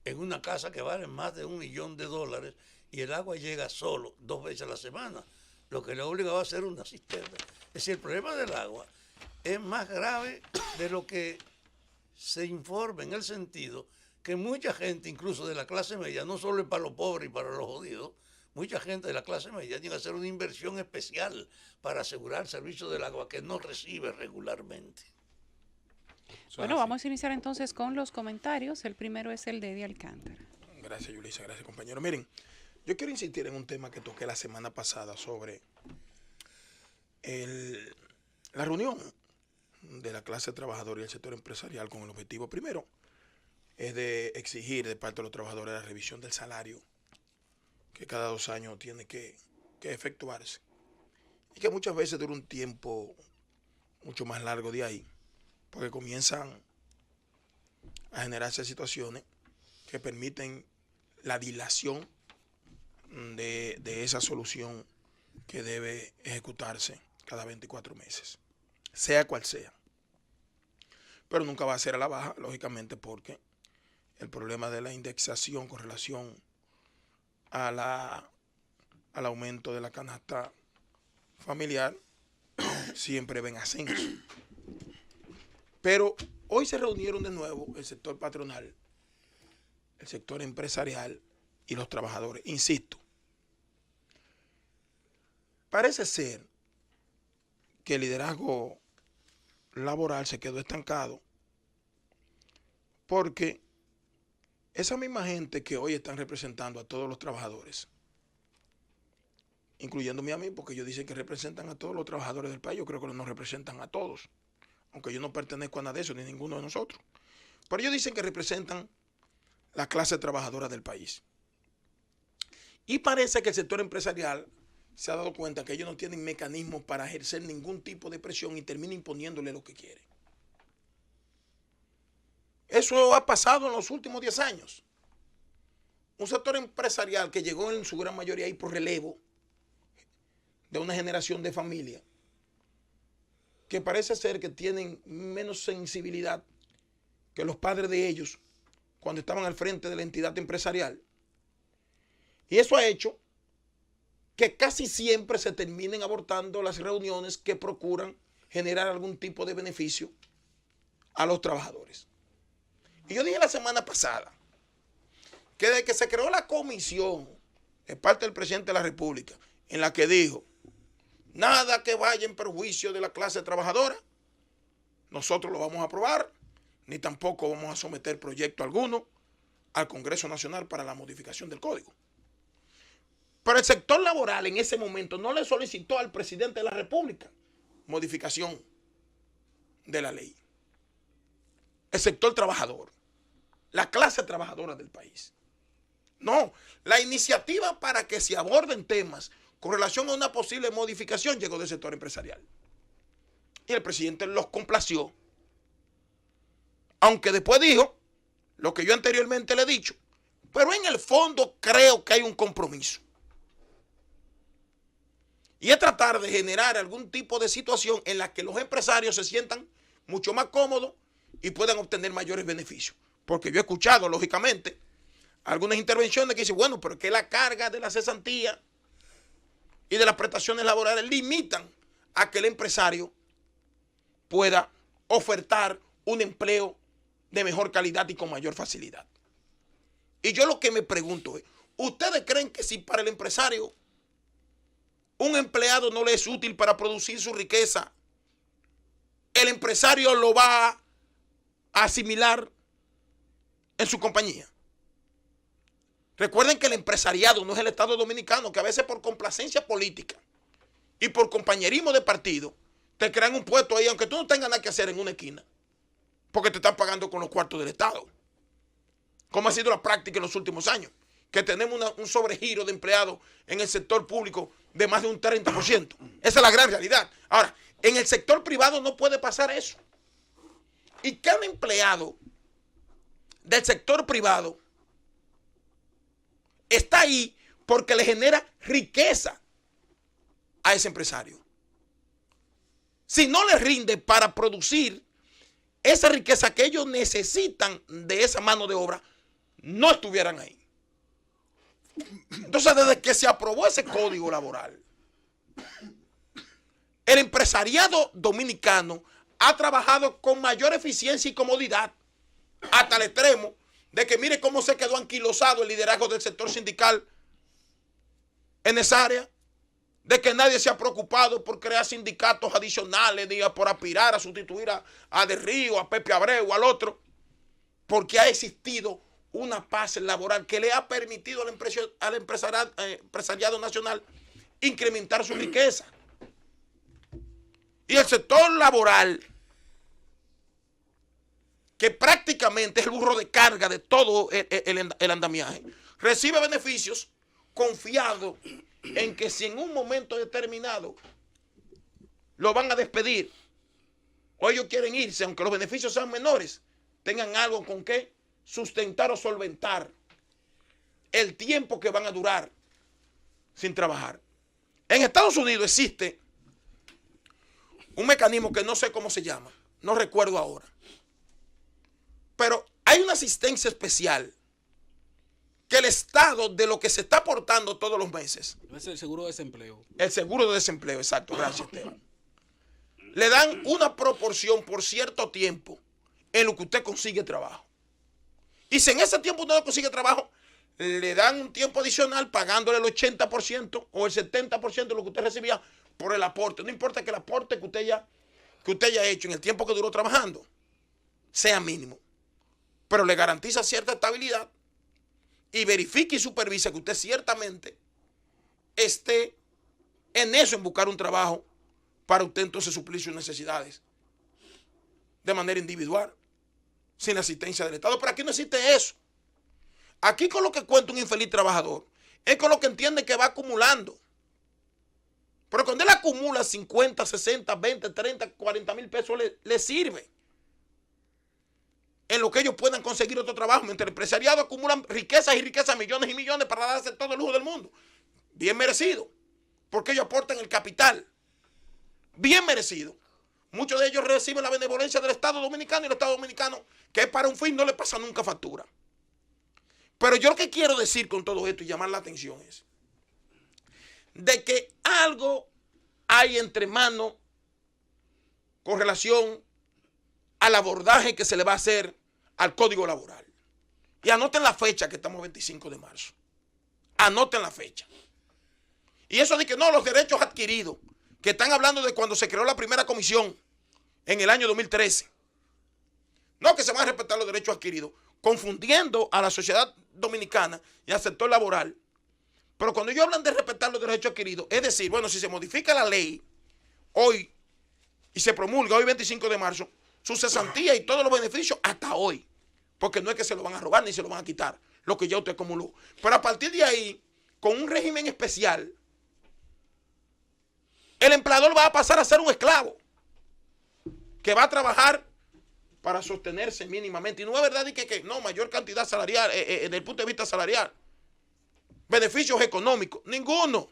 en una casa que vale más de $1 millón y el agua llega solo 2 veces a la semana, lo que le obligaba a hacer una cisterna. Es decir, el problema del agua es más grave de lo que se informa, en el sentido que mucha gente, incluso de la clase media, no solo es para los pobres y para los jodidos, mucha gente de la clase media tiene que hacer una inversión especial para asegurar el servicio del agua que no recibe regularmente. Bueno, vamos a iniciar entonces con los comentarios. El primero es el de Eddie Alcántara. Gracias, Yulisa. Gracias, compañero. Miren, yo quiero insistir en un tema que toqué la semana pasada sobre la reunión de la clase trabajadora y el sector empresarial con el objetivo, primero, es de exigir de parte de los trabajadores la revisión del salario que cada 2 años tiene que efectuarse y que muchas veces dura un tiempo mucho más largo de ahí, porque comienzan a generarse situaciones que permiten la dilación de esa solución que debe ejecutarse cada 24 meses, sea cual sea. Pero nunca va a ser a la baja, lógicamente, porque el problema de la indexación con relación al aumento de la canasta familiar siempre ven ascenso. Pero hoy se reunieron de nuevo el sector patronal, el sector empresarial y los trabajadores. Insisto, parece ser que el liderazgo laboral se quedó estancado porque esa misma gente que hoy están representando a todos los trabajadores, incluyéndome a mí, porque ellos dicen que representan a todos los trabajadores del país, yo creo que no nos representan a todos, aunque yo no pertenezco a nada de eso, ni ninguno de nosotros. Pero ellos dicen que representan la clase trabajadora del país. Y parece que el sector empresarial se ha dado cuenta que ellos no tienen mecanismos para ejercer ningún tipo de presión y termina imponiéndole lo que quiere. Eso ha pasado en los últimos 10 años. Un sector empresarial que llegó en su gran mayoría ahí por relevo de una generación de familia que parece ser que tienen menos sensibilidad que los padres de ellos cuando estaban al frente de la entidad empresarial. Y eso ha hecho que casi siempre se terminen abortando las reuniones que procuran generar algún tipo de beneficio a los trabajadores. Y yo dije la semana pasada que desde que se creó la comisión de parte del presidente de la República, en la que dijo, nada que vaya en perjuicio de la clase trabajadora, nosotros lo vamos a aprobar, ni tampoco vamos a someter proyecto alguno al Congreso Nacional para la modificación del Código. Pero el sector laboral en ese momento no le solicitó al presidente de la República modificación de la ley. El sector trabajador, la clase trabajadora del país. No, la iniciativa para que se aborden temas con relación a una posible modificación llegó del sector empresarial. Y el presidente los complació. Aunque después dijo lo que yo anteriormente le he dicho, pero en el fondo creo que hay un compromiso. Y es tratar de generar algún tipo de situación en la que los empresarios se sientan mucho más cómodos y puedan obtener mayores beneficios. Porque yo he escuchado, lógicamente, algunas intervenciones que dicen, bueno, pero que la carga de la cesantía y de las prestaciones laborales limitan a que el empresario pueda ofertar un empleo de mejor calidad y con mayor facilidad. Y yo lo que me pregunto es, ¿ustedes creen que si para el empresario un empleado no le es útil para producir su riqueza, el empresario lo va a asimilar en su compañía? Recuerden que el empresariado no es el Estado Dominicano, que a veces por complacencia política y por compañerismo de partido te crean un puesto ahí, aunque tú no tengas nada que hacer en una esquina. porque te están pagando con los cuartos del Estado. Como ha sido la práctica en los últimos años, que tenemos un sobregiro de empleados en el sector público de más de un 30%. Esa es la gran realidad. Ahora, en el sector privado no puede pasar eso. Y cada empleado del sector privado está ahí porque le genera riqueza a ese empresario. Si no le rinde para producir esa riqueza que ellos necesitan de esa mano de obra, no estuvieran ahí. Entonces, desde que se aprobó ese código laboral, el empresariado dominicano ha trabajado con mayor eficiencia y comodidad, hasta el extremo de que mire cómo se quedó anquilosado el liderazgo del sector sindical en esa área, de que nadie se ha preocupado por crear sindicatos adicionales, por aspirar a sustituir a De Río, a Pepe Abreu, al otro, porque ha existido una paz laboral que le ha permitido al empresariado nacional incrementar su riqueza. Y el sector laboral, que prácticamente es el burro de carga de todo el andamiaje, recibe beneficios confiado en que si en un momento determinado lo van a despedir o ellos quieren irse, aunque los beneficios sean menores, tengan algo con que sustentar o solventar el tiempo que van a durar sin trabajar. En Estados Unidos existe un mecanismo que no sé cómo se llama, no recuerdo ahora, pero hay una asistencia especial que el Estado, de lo que se está aportando todos los meses, Es el seguro de desempleo. el seguro de desempleo, exacto, gracias Esteban, le dan una proporción por cierto tiempo en lo que usted consigue trabajo. Y si en ese tiempo usted no consigue trabajo, le dan un tiempo adicional pagándole el 80% o el 70% de lo que usted recibía por el aporte. No importa que el aporte que usted haya hecho en el tiempo que duró trabajando sea mínimo, pero le garantiza cierta estabilidad y verifique y supervisa que usted ciertamente esté en eso, en buscar un trabajo para usted entonces suplir sus necesidades de manera individual, sin asistencia del Estado. Pero aquí no existe eso. Aquí con lo que cuenta un infeliz trabajador es con lo que entiende que va acumulando. Pero cuando él acumula 50, 60, 20, 30, 40 mil pesos, le sirve en lo que ellos puedan conseguir otro trabajo. Mientras el empresariado acumula riquezas y riquezas, millones y millones para darse todo el lujo del mundo. Bien merecido, porque ellos aportan el capital. Bien merecido. Muchos de ellos reciben la benevolencia del Estado Dominicano, y el Estado Dominicano, que es para un fin, no le pasa nunca factura. Pero yo lo que quiero decir con todo esto y llamar la atención es de que algo hay entre manos con relación al abordaje que se le va a hacer al Código Laboral. Y anoten la fecha, que estamos 25 de marzo. Anoten la fecha. Y eso de que no, los derechos adquiridos, que están hablando de cuando se creó la primera comisión en el año 2013. No, que se van a respetar los derechos adquiridos, confundiendo a la sociedad dominicana y al sector laboral. Pero cuando ellos hablan de respetar los derechos adquiridos, es decir, bueno, si se modifica la ley hoy y se promulga hoy 25 de marzo, su cesantía y todos los beneficios hasta hoy, porque no es que se lo van a robar ni se lo van a quitar, lo que ya usted acumuló. Pero a partir de ahí, con un régimen especial, el empleador va a pasar a ser un esclavo que va a trabajar para sostenerse mínimamente. Y no es verdad que no, mayor cantidad salarial, desde el punto de vista salarial. Beneficios económicos, ninguno.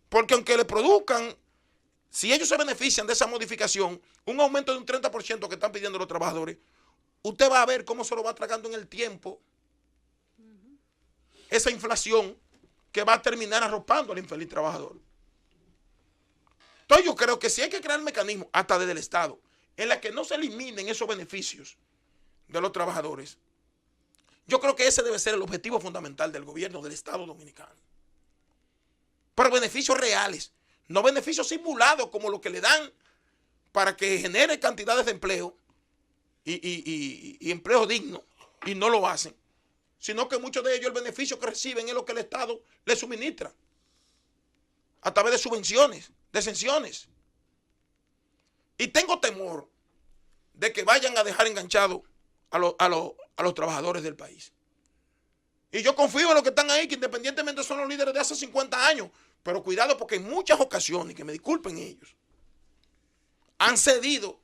Porque aunque le produzcan, si ellos se benefician de esa modificación, un aumento de un 30% que están pidiendo los trabajadores, usted va a ver cómo se lo va tragando en el tiempo esa inflación que va a terminar arropando al infeliz trabajador. Entonces yo creo que si hay que crear mecanismos, hasta desde el Estado, en la que no se eliminen esos beneficios de los trabajadores, yo creo que ese debe ser el objetivo fundamental del gobierno del Estado Dominicano. Pero beneficios reales, no beneficios simulados como lo que le dan para que genere cantidades de empleo y empleo digno, y no lo hacen, sino que muchos de ellos el beneficio que reciben es lo que el Estado les suministra a través de subvenciones, de exenciones. Y tengo temor de que vayan a dejar enganchados a los trabajadores del país. Y yo confío en los que están ahí, que independientemente son los líderes de hace 50 años, pero cuidado porque en muchas ocasiones, que me disculpen ellos, han cedido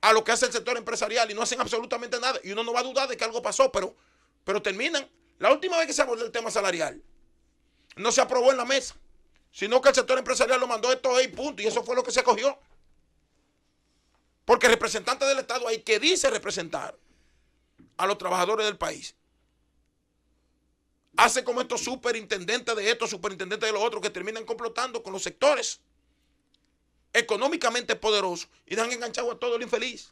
a lo que hace el sector empresarial y no hacen absolutamente nada. Y uno no va a dudar de que algo pasó, pero terminan. La última vez que se abordó el tema salarial, no se aprobó en la mesa, sino que el sector empresarial lo mandó esto ahí, punto, y eso fue lo que se cogió. Porque el representante del Estado ahí, que dice representar a los trabajadores del país, hace como estos superintendentes de esto, superintendentes de lo otro, que terminan complotando con los sectores económicamente poderosos y dejan enganchado a todo el infeliz.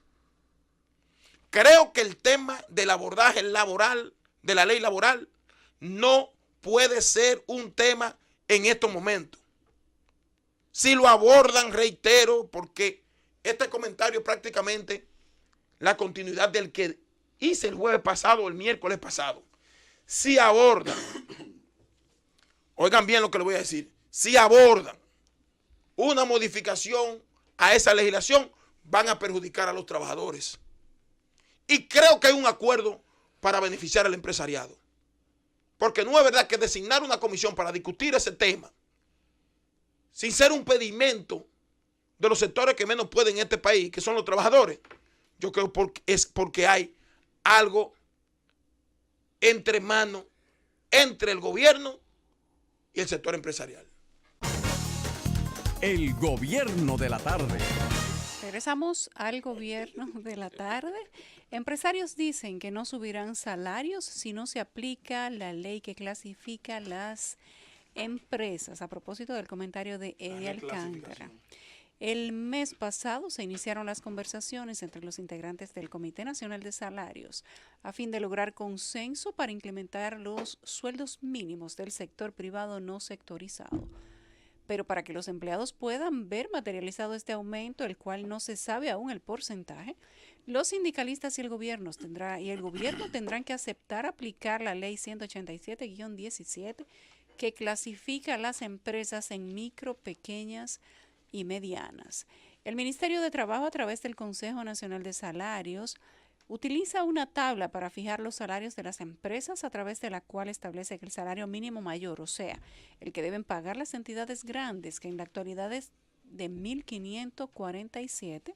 Creo que el tema del abordaje laboral, de la ley laboral, no puede ser un tema en estos momentos. Si lo abordan, reitero, porque este comentario es prácticamente la continuidad del que hice el jueves pasado o el miércoles pasado. Si abordan, oigan bien lo que les voy a decir, si abordan una modificación a esa legislación, van a perjudicar a los trabajadores. Y creo que hay un acuerdo para beneficiar al empresariado. Porque no es verdad que designar una comisión para discutir ese tema, sin ser un pedimento de los sectores que menos pueden en este país, que son los trabajadores, yo creo que es porque hay algo entre manos entre el gobierno y el sector empresarial. El gobierno de la tarde. Regresamos al gobierno de la tarde. Empresarios dicen que no subirán salarios si no se aplica la ley que clasifica las empresas. A propósito del comentario de Eddie Alcántara. El mes pasado se iniciaron las conversaciones entre los integrantes del Comité Nacional de Salarios a fin de lograr consenso para implementar los sueldos mínimos del sector privado no sectorizado. Pero para que los empleados puedan ver materializado este aumento, el cual no se sabe aún el porcentaje, los sindicalistas y el gobierno tendrán que aceptar aplicar la ley 187-17 que clasifica a las empresas en micro, pequeñas y medianas. El Ministerio de Trabajo, a través del Consejo Nacional de Salarios, utiliza una tabla para fijar los salarios de las empresas, a través de la cual establece que el salario mínimo mayor, o sea, el que deben pagar las entidades grandes, que en la actualidad es de 1.547,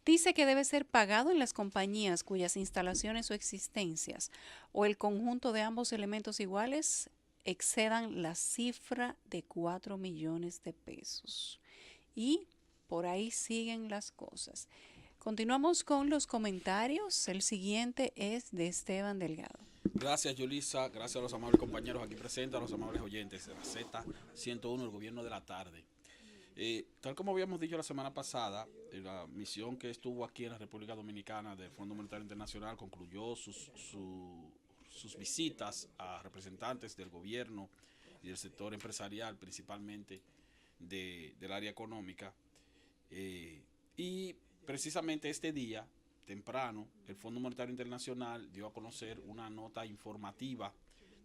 dice que debe ser pagado en las compañías cuyas instalaciones o existencias o el conjunto de ambos elementos iguales excedan la cifra de 4 millones de pesos. Y por ahí siguen las cosas. Continuamos con los comentarios. El siguiente es de Esteban Delgado. Gracias, Yulisa. Gracias a los amables compañeros aquí presentes, a los amables oyentes de la Z101, el gobierno de la tarde. Tal como habíamos dicho la semana pasada, la misión que estuvo aquí en la República Dominicana del Fondo Monetario Internacional concluyó sus visitas a representantes del gobierno y del sector empresarial, principalmente del área económica. Y precisamente este día, temprano, el Fondo Monetario Internacional dio a conocer una nota informativa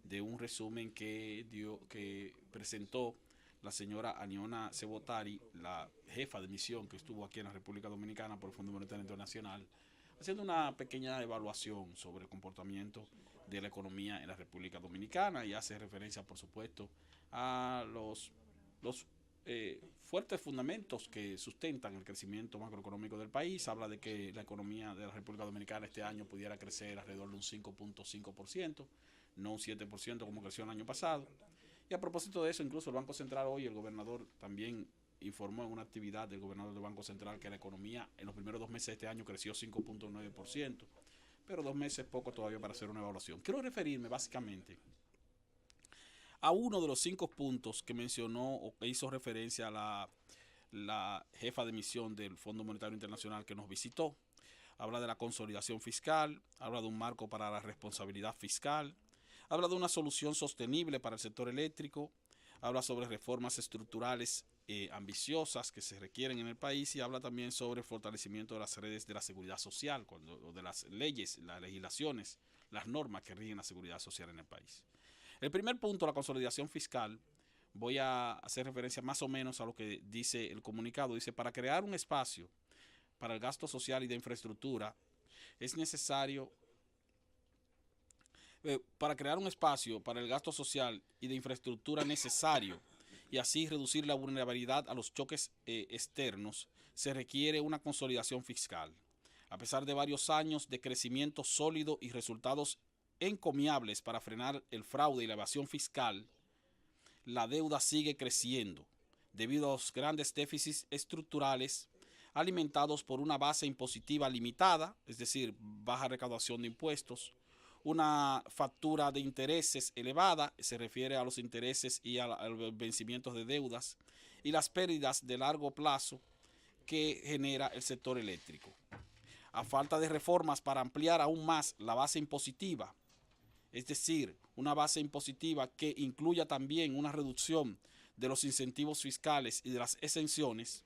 de un resumen que presentó la señora Aniona Cebotari, la jefa de misión que estuvo aquí en la República Dominicana por el Fondo Monetario Internacional, haciendo una pequeña evaluación sobre el comportamiento de la economía en la República Dominicana, y hace referencia, por supuesto, a los fuertes fundamentos que sustentan el crecimiento macroeconómico del país. Habla de que la economía de la República Dominicana este año pudiera crecer alrededor de un 5.5%, no un 7% como creció el año pasado. Y a propósito de eso, incluso el Banco Central hoy, el gobernador también informó en una actividad del gobernador del Banco Central que la economía en los primeros 2 meses de este año creció 5.9%, pero 2 meses poco todavía para hacer una evaluación. Quiero referirme básicamente a uno de los 5 puntos que mencionó o que hizo referencia a la jefa de misión del Fondo Monetario Internacional que nos visitó. Habla de la consolidación fiscal, habla de un marco para la responsabilidad fiscal, habla de una solución sostenible para el sector eléctrico, habla sobre reformas estructurales ambiciosas que se requieren en el país, y habla también sobre el fortalecimiento de las redes de la seguridad social, o de las leyes, las legislaciones, las normas que rigen la seguridad social en el país. El primer punto, la consolidación fiscal, voy a hacer referencia más o menos a lo que dice el comunicado. Dice: para crear un espacio para el gasto social y de infraestructura, es necesario, para crear un espacio para el gasto social y de infraestructura necesario y así reducir la vulnerabilidad a los choques externos, se requiere una consolidación fiscal. A pesar de varios años de crecimiento sólido y resultados encomiables para frenar el fraude y la evasión fiscal, la deuda sigue creciendo debido a los grandes déficits estructurales alimentados por una base impositiva limitada, es decir, baja recaudación de impuestos, una factura de intereses elevada, se refiere a los intereses y a los vencimientos de deudas, y las pérdidas de largo plazo que genera el sector eléctrico. A falta de reformas para ampliar aún más la base impositiva, es decir, una base impositiva que incluya también una reducción de los incentivos fiscales y de las exenciones,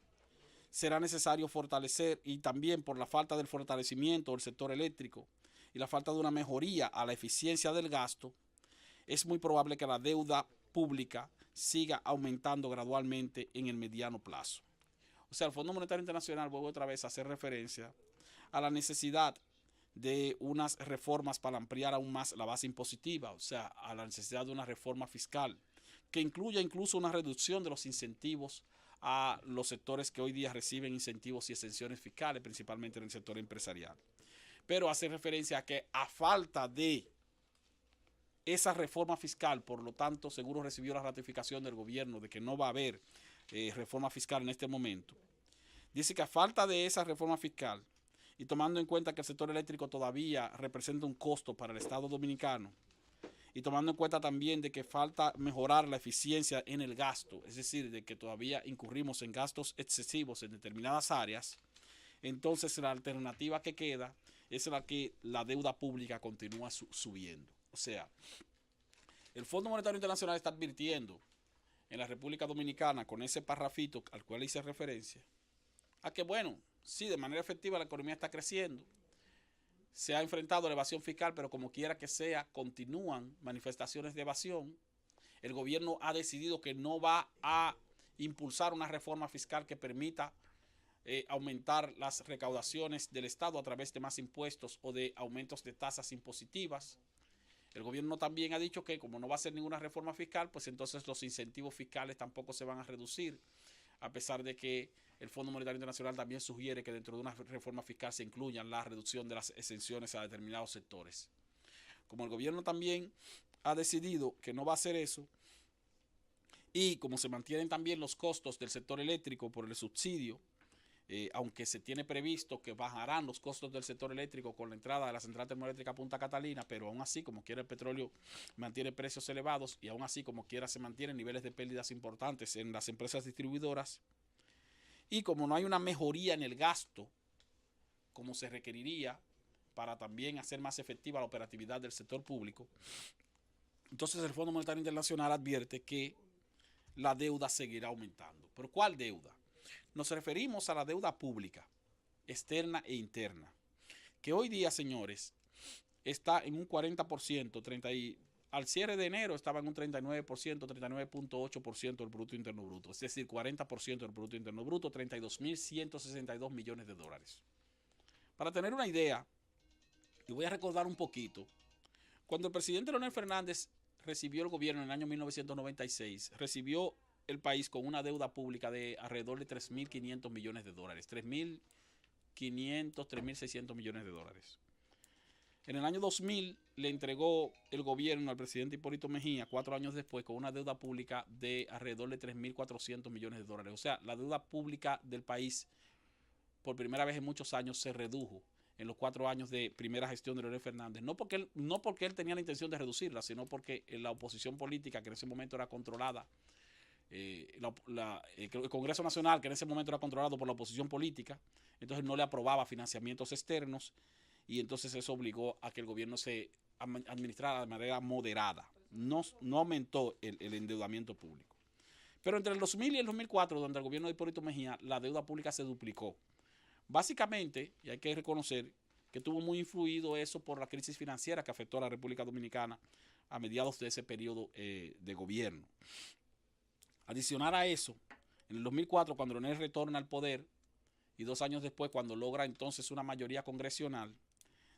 será necesario fortalecer, y también por la falta del fortalecimiento del sector eléctrico y la falta de una mejoría a la eficiencia del gasto, es muy probable que la deuda pública siga aumentando gradualmente en el mediano plazo. O sea, el Fondo Monetario Internacional vuelve otra vez a hacer referencia a la necesidad de unas reformas para ampliar aún más la base impositiva, o sea, a la necesidad de una reforma fiscal que incluya incluso una reducción de los incentivos a los sectores que hoy día reciben incentivos y exenciones fiscales, principalmente en el sector empresarial. Pero hace referencia a que a falta de esa reforma fiscal, por lo tanto, seguro recibió la ratificación del gobierno de que no va a haber reforma fiscal en este momento. Dice que a falta de esa reforma fiscal, y tomando en cuenta que el sector eléctrico todavía representa un costo para el Estado dominicano, y tomando en cuenta también de que falta mejorar la eficiencia en el gasto, es decir, de que todavía incurrimos en gastos excesivos en determinadas áreas, entonces la alternativa que queda es la que la deuda pública continúa subiendo. O sea, el Fondo Monetario Internacional está advirtiendo en la República Dominicana, con ese parrafito al cual hice referencia, a que bueno, sí, de manera efectiva la economía está creciendo, se ha enfrentado a la evasión fiscal, pero como quiera que sea, continúan manifestaciones de evasión. El gobierno ha decidido que no va a impulsar una reforma fiscal que permita aumentar las recaudaciones del Estado a través de más impuestos o de aumentos de tasas impositivas. El gobierno también ha dicho que como no va a hacer ninguna reforma fiscal, pues entonces los incentivos fiscales tampoco se van a reducir, a pesar de que el Fondo Monetario Internacional también sugiere que dentro de una reforma fiscal se incluyan la reducción de las exenciones a determinados sectores. Como el gobierno también ha decidido que no va a hacer eso, y como se mantienen también los costos del sector eléctrico por el subsidio, aunque se tiene previsto que bajarán los costos del sector eléctrico con la entrada de la central termoeléctrica Punta Catalina, pero aún así, como quiera, el petróleo mantiene precios elevados y aún así, como quiera, se mantienen niveles de pérdidas importantes en las empresas distribuidoras. Y como no hay una mejoría en el gasto, como se requeriría para también hacer más efectiva la operatividad del sector público, entonces el Fondo Monetario Internacional advierte que la deuda seguirá aumentando. ¿Pero cuál deuda? Nos referimos a la deuda pública, externa e interna, que hoy día, señores, está en un 40%, al cierre de enero estaba en un 39%, 39.8% del Producto Interno Bruto, es decir, 40% del Producto Interno Bruto, 32.162 millones de dólares. Para tener una idea, y voy a recordar un poquito, cuando el presidente Leonel Fernández recibió el gobierno en el año 1996, recibió el país con una deuda pública de alrededor de 3.500 millones de dólares, 3.500, 3.600 millones de dólares. En el año 2000 le entregó el gobierno al presidente Hipólito Mejía, 4 años después, con una deuda pública de alrededor de 3.400 millones de dólares. O sea, la deuda pública del país, por primera vez en muchos años, se redujo en los 4 años de primera gestión de Leonel Fernández. No porque él tenía la intención de reducirla, sino porque la oposición política, que en ese momento era controlada, el Congreso Nacional, que en ese momento era controlado por la oposición política, entonces no le aprobaba financiamientos externos, y entonces eso obligó a que el gobierno se administrara de manera moderada. No aumentó el endeudamiento público. Pero entre el 2000 y el 2004, donde el gobierno de Hipólito Mejía, la deuda pública se duplicó. Básicamente, y hay que reconocer que tuvo muy influido eso por la crisis financiera que afectó a la República Dominicana a mediados de ese periodo de gobierno. Adicional a eso, en el 2004, cuando Leonel retorna al poder, y 2 años después, cuando logra entonces una mayoría congresional,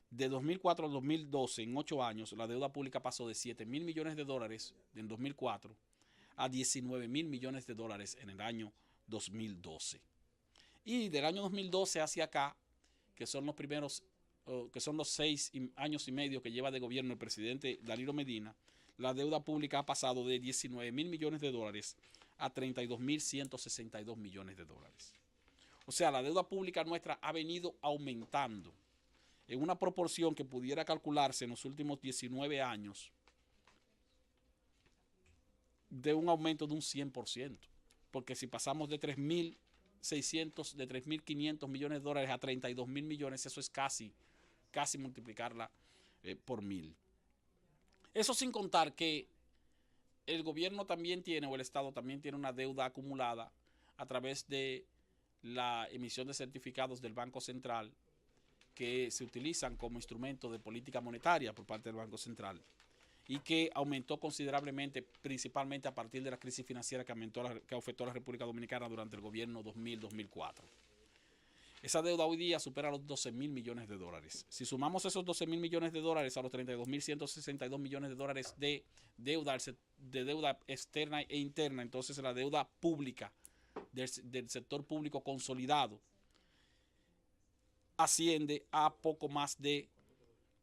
de 2004 al 2012, en 8 años, la deuda pública pasó de 7.000 millones de dólares en 2004 a 19.000 millones de dólares en el año 2012. Y del año 2012 hacia acá, que son los primeros, que son los 6 años y medio que lleva de gobierno el presidente Danilo Medina, la deuda pública ha pasado de 19.000 millones de dólares a 32.162 millones de dólares. O sea, la deuda pública nuestra ha venido aumentando en una proporción que pudiera calcularse en los últimos 19 años de un aumento de un 100%. Porque si pasamos de 3.500 millones de dólares a 32.000 millones, eso es casi multiplicarla por 1.000. Eso sin contar que el gobierno también tiene, o el Estado también tiene una deuda acumulada a través de la emisión de certificados del Banco Central que se utilizan como instrumento de política monetaria por parte del Banco Central y que aumentó considerablemente, principalmente a partir de la crisis financiera que afectó a la República Dominicana durante el gobierno 2000-2004. Esa deuda hoy día supera los 12.000 millones de dólares. Si sumamos esos 12.000 millones de dólares a los 32.162 millones de dólares de deuda externa e interna, entonces la deuda pública del sector público consolidado asciende a poco más de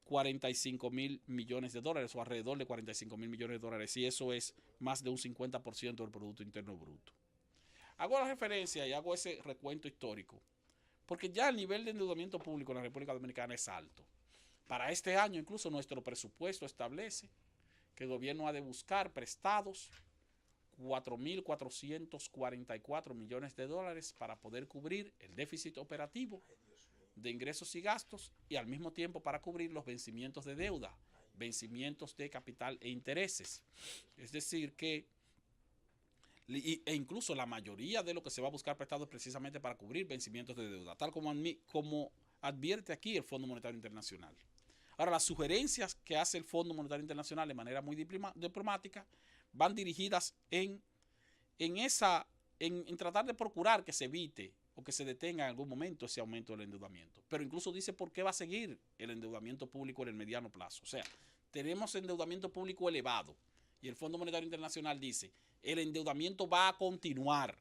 45.000 millones de dólares o alrededor de 45.000 millones de dólares, y eso es más de un 50% del Producto Interno Bruto. Hago la referencia y hago ese recuento histórico porque ya el nivel de endeudamiento público en la República Dominicana es alto. Para este año incluso nuestro presupuesto establece que el gobierno ha de buscar prestados 4.444 millones de dólares para poder cubrir el déficit operativo de ingresos y gastos y al mismo tiempo para cubrir los vencimientos de deuda, vencimientos de capital e intereses. Es decir que e incluso la mayoría de lo que se va a buscar prestado es precisamente para cubrir vencimientos de deuda, tal como advierte aquí el Fondo Monetario Internacional. Ahora, las sugerencias que hace el Fondo Monetario Internacional de manera muy diplomática van dirigidas en tratar de procurar que se evite o que se detenga en algún momento ese aumento del endeudamiento. Pero incluso dice por qué va a seguir el endeudamiento público en el mediano plazo. O sea, tenemos endeudamiento público elevado y el Fondo Monetario Internacional dice el endeudamiento va a continuar.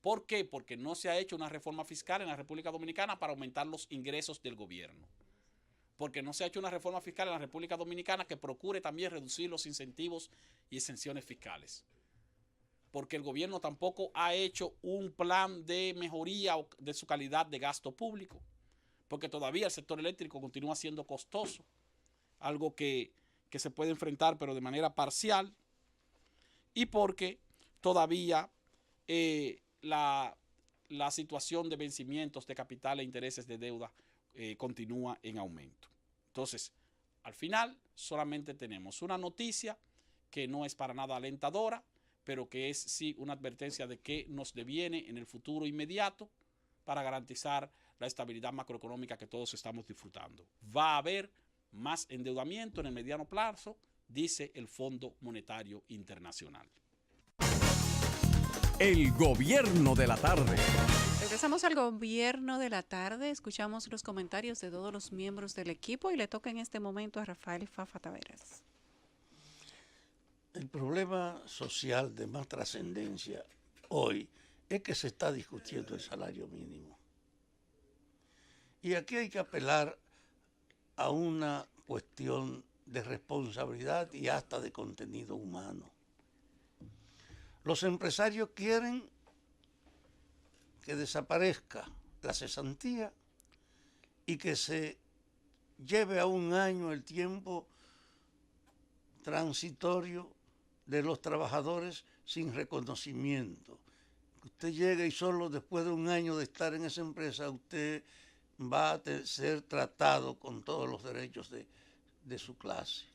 ¿Por qué? Porque no se ha hecho una reforma fiscal en la República Dominicana para aumentar los ingresos del gobierno. Porque no se ha hecho una reforma fiscal en la República Dominicana que procure también reducir los incentivos y exenciones fiscales. Porque el gobierno tampoco ha hecho un plan de mejoría de su calidad de gasto público. Porque todavía el sector eléctrico continúa siendo costoso. Algo que se puede enfrentar pero de manera parcial. Y porque todavía la situación de vencimientos de capital e intereses de deuda continúa en aumento. Entonces, al final solamente tenemos una noticia que no es para nada alentadora, pero que es sí una advertencia de que nos deviene en el futuro inmediato para garantizar la estabilidad macroeconómica que todos estamos disfrutando. Va a haber más endeudamiento en el mediano plazo, dice el Fondo Monetario Internacional. El gobierno de la tarde. Regresamos al gobierno de la tarde, escuchamos los comentarios de todos los miembros del equipo y le toca en este momento a Rafael Fafa Taveras. El problema social de más trascendencia hoy es que se está discutiendo el salario mínimo. Y aquí hay que apelar a una cuestión de responsabilidad y hasta de contenido humano. Los empresarios quieren que desaparezca la cesantía y que se lleve a un año el tiempo transitorio de los trabajadores sin reconocimiento. Usted llega y solo después de un año de estar en esa empresa usted va a ser tratado con todos los derechos de su clase.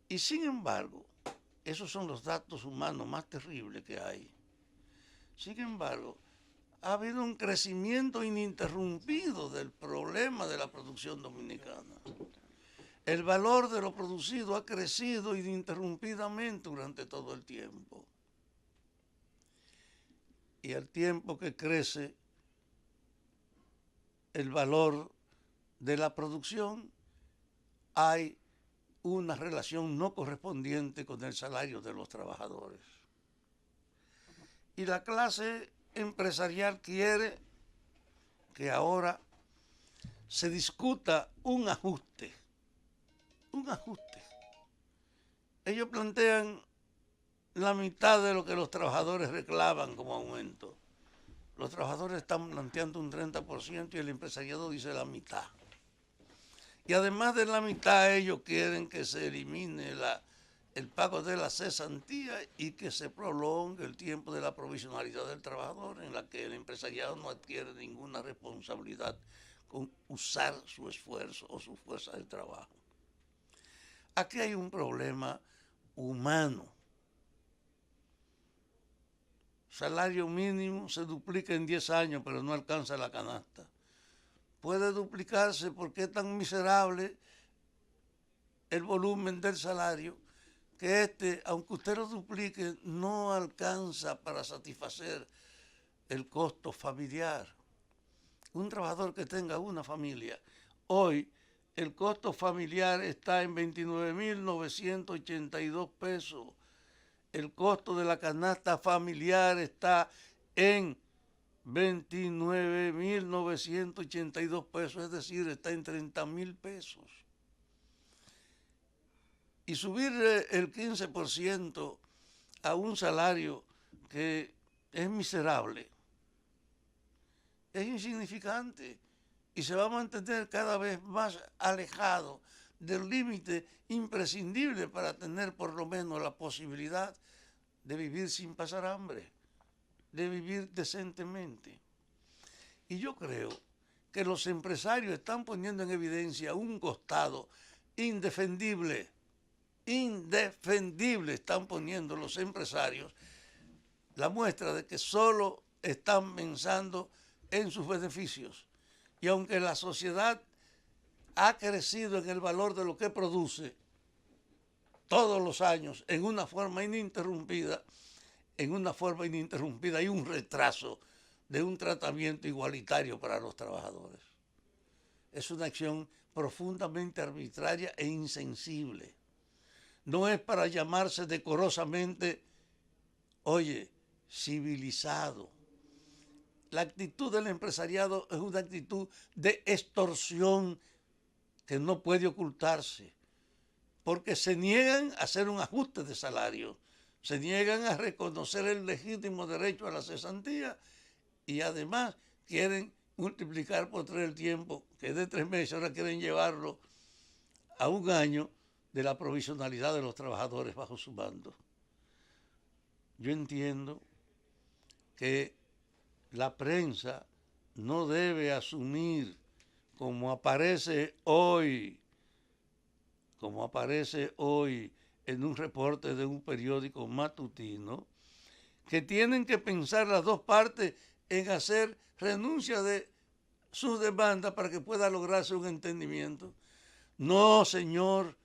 Y sin embargo, esos son los datos humanos más terribles que hay. Sin embargo, ha habido un crecimiento ininterrumpido del problema de la producción dominicana. El valor de lo producido ha crecido ininterrumpidamente durante todo el tiempo. y al tiempo que crece el valor de la producción, hay una relación no correspondiente con el salario de los trabajadores. Y la clase empresarial quiere que ahora se discuta un ajuste. Un ajuste. Ellos plantean la mitad de lo que los trabajadores reclaman como aumento. Los trabajadores están planteando un 30% y el empresariado dice la mitad. Y además de la mitad, ellos quieren que se elimine el pago de la cesantía y que se prolongue el tiempo de la provisionalidad del trabajador, en la que el empresariado no adquiere ninguna responsabilidad con usar su esfuerzo o su fuerza de trabajo. Aquí hay un problema humano. Salario mínimo se duplica en 10 años, pero no alcanza la canasta. Puede duplicarse porque es tan miserable el volumen del salario que aunque usted lo duplique, no alcanza para satisfacer el costo familiar. Un trabajador que tenga una familia, hoy el costo familiar está en 29.982 pesos. El costo de la canasta familiar está en 29.982 pesos, es decir, está en 30.000 pesos. Y subir el 15% a un salario que es miserable, es insignificante y se va a mantener cada vez más alejado del límite imprescindible para tener por lo menos la posibilidad de vivir sin pasar hambre, de vivir decentemente. Y yo creo que los empresarios están poniendo en evidencia un costado indefendible están poniendo los empresarios, la muestra de que solo están pensando en sus beneficios. Y aunque la sociedad ha crecido en el valor de lo que produce todos los años en una forma ininterrumpida, hay un retraso de un tratamiento igualitario para los trabajadores. Es una acción profundamente arbitraria e insensible. No es para llamarse decorosamente, civilizado. La actitud del empresariado es una actitud de extorsión que no puede ocultarse, porque se niegan a hacer un ajuste de salario, se niegan a reconocer el legítimo derecho a la cesantía y además quieren multiplicar por 3 el tiempo, que es de 3 meses, ahora quieren llevarlo a 1 año de la provisionalidad de los trabajadores bajo su mando. Yo entiendo que la prensa no debe asumir, como aparece hoy en un reporte de un periódico matutino, que tienen que pensar las dos partes en hacer renuncia de sus demandas para que pueda lograrse un entendimiento. No, señor.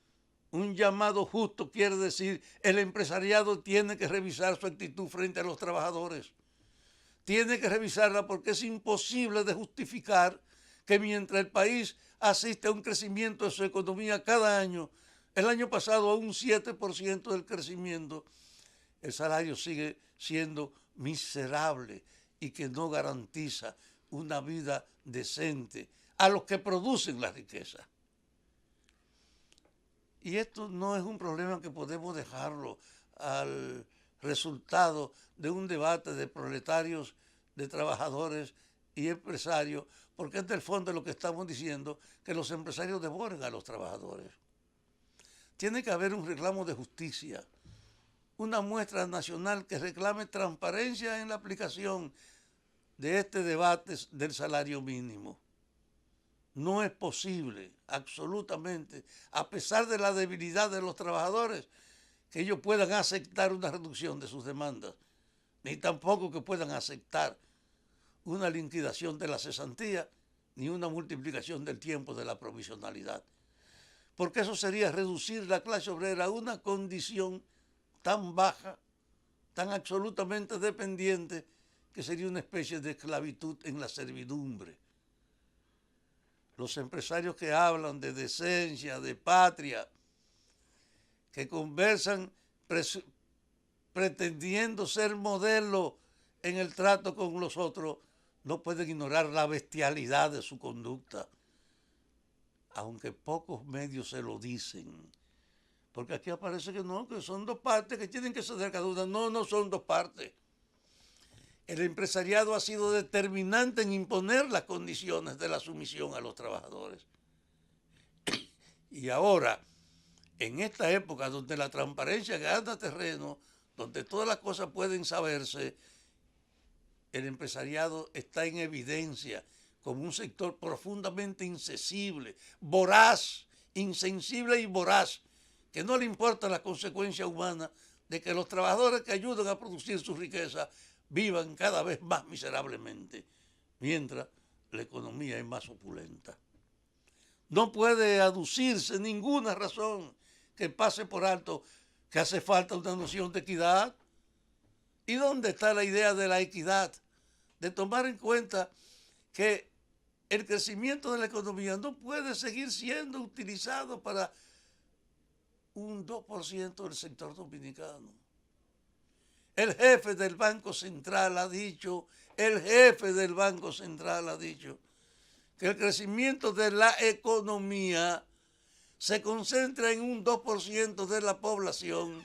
Un llamado justo quiere decir el empresariado tiene que revisar su actitud frente a los trabajadores. Tiene que revisarla porque es imposible de justificar que mientras el país asiste a un crecimiento de su economía cada año, el año pasado a un 7% del crecimiento, el salario sigue siendo miserable y que no garantiza una vida decente a los que producen la riqueza. Y esto no es un problema que podemos dejarlo al resultado de un debate de proletarios, de trabajadores y empresarios, porque es del fondo lo que estamos diciendo, que los empresarios devoren a los trabajadores. Tiene que haber un reclamo de justicia, una muestra nacional que reclame transparencia en la aplicación de este debate del salario mínimo. No es posible, absolutamente, a pesar de la debilidad de los trabajadores, que ellos puedan aceptar una reducción de sus demandas, ni tampoco que puedan aceptar una liquidación de la cesantía, ni una multiplicación del tiempo de la provisionalidad. Porque eso sería reducir la clase obrera a una condición tan baja, tan absolutamente dependiente, que sería una especie de esclavitud en la servidumbre. Los empresarios que hablan de decencia, de patria, que conversan pretendiendo ser modelo en el trato con los otros, no pueden ignorar la bestialidad de su conducta, aunque pocos medios se lo dicen. Porque aquí aparece que no, que son dos partes que tienen que ceder cada una. No, no son dos partes. El empresariado ha sido determinante en imponer las condiciones de la sumisión a los trabajadores. Y ahora, en esta época donde la transparencia gana terreno, donde todas las cosas pueden saberse, el empresariado está en evidencia como un sector profundamente insensible, voraz, insensible y voraz, que no le importa la consecuencia humana de que los trabajadores que ayudan a producir su riqueza vivan cada vez más miserablemente, mientras la economía es más opulenta. No puede aducirse ninguna razón que pase por alto que hace falta una noción de equidad. ¿Y dónde está la idea de la equidad? De tomar en cuenta que el crecimiento de la economía no puede seguir siendo utilizado para un 2% del sector dominicano. El jefe del Banco Central ha dicho, que el crecimiento de la economía se concentra en un 2% de la población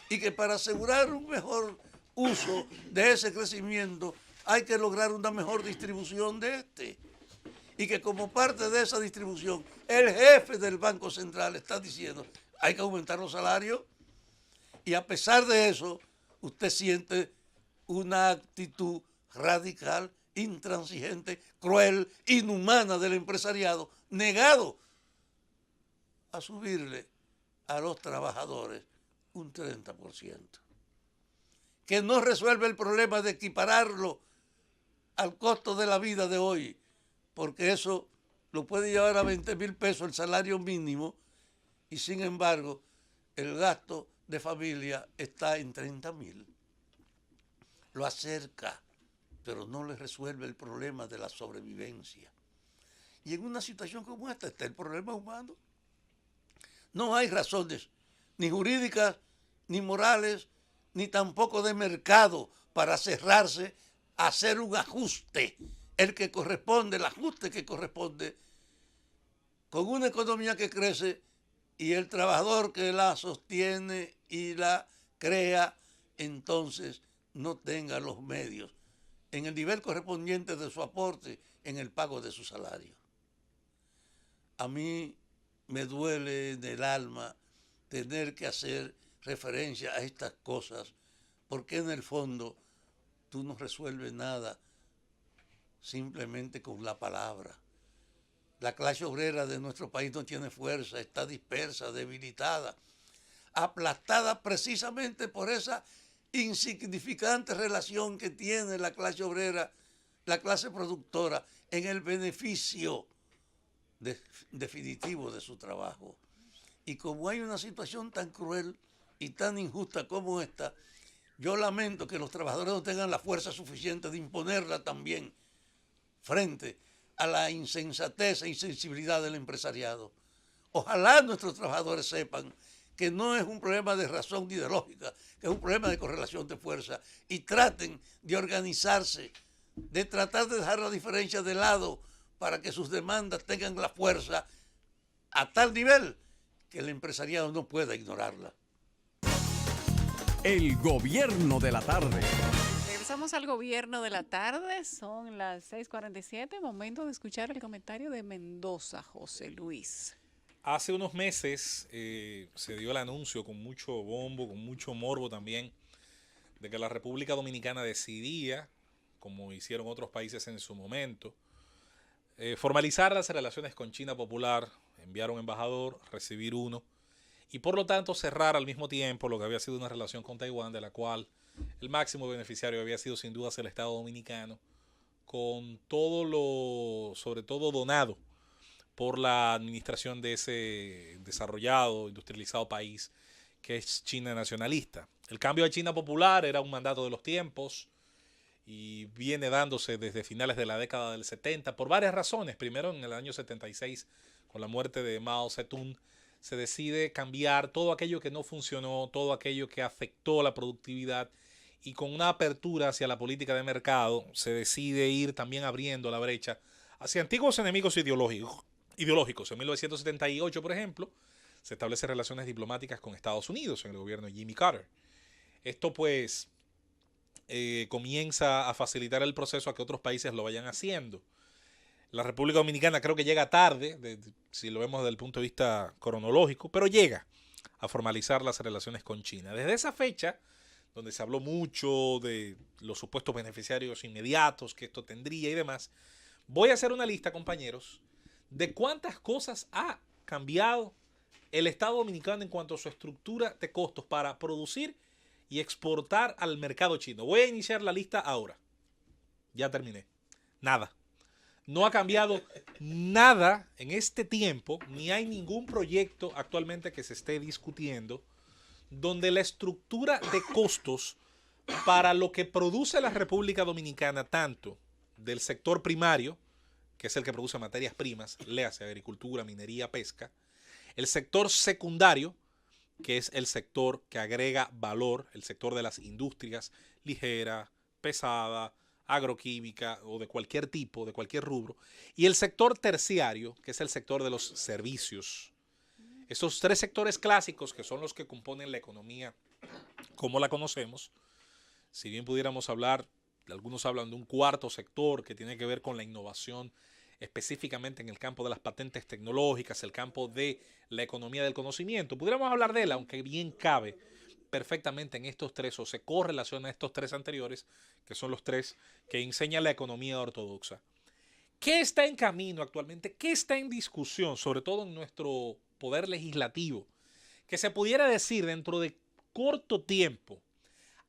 y que para asegurar un mejor uso de ese crecimiento hay que lograr una mejor distribución de este. Y que como parte de esa distribución, el jefe del Banco Central está diciendo, hay que aumentar los salarios. Y a pesar de eso, usted siente una actitud radical, intransigente, cruel, inhumana del empresariado, negado a subirle a los trabajadores un 30%. Que no resuelve el problema de equipararlo al costo de la vida de hoy, porque eso lo puede llevar a 20,000 pesos el salario mínimo y sin embargo el gasto de familia está en 30,000. Lo acerca, pero no le resuelve el problema de la sobrevivencia. Y en una situación como esta está el problema humano. No hay razones, ni jurídicas, ni morales, ni tampoco de mercado para cerrarse a hacer un ajuste, el ajuste que corresponde con una economía que crece y el trabajador que la sostiene y la crea, entonces no tenga los medios en el nivel correspondiente de su aporte en el pago de su salario. A mí me duele en el alma tener que hacer referencia a estas cosas, porque en el fondo tú no resuelves nada simplemente con la palabra. La clase obrera de nuestro país no tiene fuerza, está dispersa, debilitada, aplastada precisamente por esa insignificante relación que tiene la clase obrera, la clase productora, en el beneficio definitivo de su trabajo. Y como hay una situación tan cruel y tan injusta como esta, yo lamento que los trabajadores no tengan la fuerza suficiente de imponerla también frente a la insensatez e insensibilidad del empresariado. Ojalá nuestros trabajadores sepan que no es un problema de razón ni de lógica, que es un problema de correlación de fuerza, y traten de organizarse, de tratar de dejar la diferencia de lado para que sus demandas tengan la fuerza a tal nivel que el empresariado no pueda ignorarla. El gobierno de la tarde. Regresamos al gobierno de la tarde, son las 6:47, momento de escuchar el comentario de Mendoza, José Luis. Hace unos meses se dio el anuncio con mucho bombo, con mucho morbo también, de que la República Dominicana decidía, como hicieron otros países en su momento, formalizar las relaciones con China Popular, enviar un embajador, recibir uno, y por lo tanto cerrar al mismo tiempo lo que había sido una relación con Taiwán, de la cual el máximo beneficiario había sido sin duda el Estado Dominicano, con todo lo, sobre todo donado por la administración de ese desarrollado, industrializado país que es China nacionalista. El cambio a China Popular era un mandato de los tiempos y viene dándose desde finales de la década del 70 por varias razones. Primero, en el año 76, con la muerte de Mao Zedong, se decide cambiar todo aquello que no funcionó, todo aquello que afectó la productividad, y con una apertura hacia la política de mercado se decide ir también abriendo la brecha hacia antiguos enemigos ideológicos. En 1978, por ejemplo, se establecen relaciones diplomáticas con Estados Unidos en el gobierno de Jimmy Carter. Esto pues comienza a facilitar el proceso a que otros países lo vayan haciendo. La República Dominicana creo que llega tarde, si lo vemos desde el punto de vista cronológico, pero llega a formalizar las relaciones con China. Desde esa fecha, donde se habló mucho de los supuestos beneficiarios inmediatos que esto tendría y demás, voy a hacer una lista, compañeros, de cuántas cosas ha cambiado el Estado Dominicano en cuanto a su estructura de costos para producir y exportar al mercado chino. Voy a iniciar la lista ahora. Ya terminé. Nada. No ha cambiado nada en este tiempo, ni hay ningún proyecto actualmente que se esté discutiendo donde la estructura de costos para lo que produce la República Dominicana, tanto del sector primario, que es el que produce materias primas, léase agricultura, minería, pesca, el sector secundario, que es el sector que agrega valor, el sector de las industrias ligera, pesada, agroquímica o de cualquier tipo, de cualquier rubro, y el sector terciario, que es el sector de los servicios. Esos tres sectores clásicos, que son los que componen la economía como la conocemos, si bien pudiéramos hablar, algunos hablan de un cuarto sector que tiene que ver con la innovación, específicamente en el campo de las patentes tecnológicas, el campo de la economía del conocimiento. Pudiéramos hablar de él, aunque bien cabe perfectamente en estos tres, o se correlaciona a estos tres anteriores, que son los tres que enseña la economía ortodoxa. ¿Qué está en camino actualmente? ¿Qué está en discusión, sobre todo en nuestro poder legislativo, que se pudiera decir dentro de corto tiempo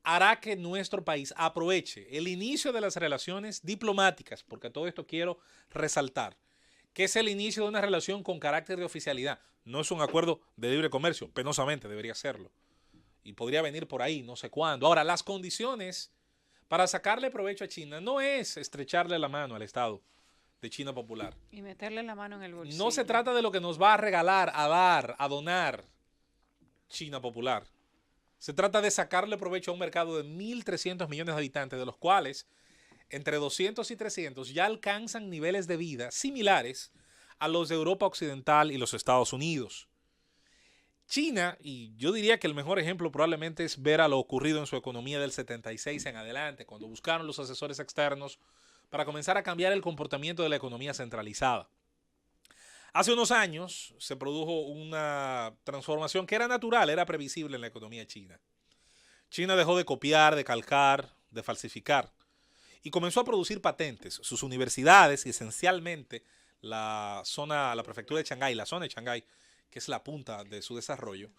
hará que nuestro país aproveche el inicio de las relaciones diplomáticas, porque todo esto quiero resaltar, que es el inicio de una relación con carácter de oficialidad? No es un acuerdo de libre comercio, penosamente debería serlo, y podría venir por ahí, no sé cuándo. Ahora, las condiciones para sacarle provecho a China no es estrecharle la mano al Estado de China Popular. Y meterle la mano en el bolsillo. No se trata de lo que nos va a regalar, a dar, a donar China Popular. Se trata de sacarle provecho a un mercado de 1.300 millones de habitantes, de los cuales entre 200 y 300 ya alcanzan niveles de vida similares a los de Europa Occidental y los Estados Unidos. China, y yo diría que el mejor ejemplo probablemente es ver a lo ocurrido en su economía del 76 en adelante, cuando buscaron los asesores externos para comenzar a cambiar el comportamiento de la economía centralizada. Hace unos años se produjo una transformación que era natural, era previsible en la economía china. China dejó de copiar, de calcar, de falsificar y comenzó a producir patentes. Sus universidades y esencialmente la prefectura de Shanghái, la zona de Shanghái, que es la punta de su desarrollo,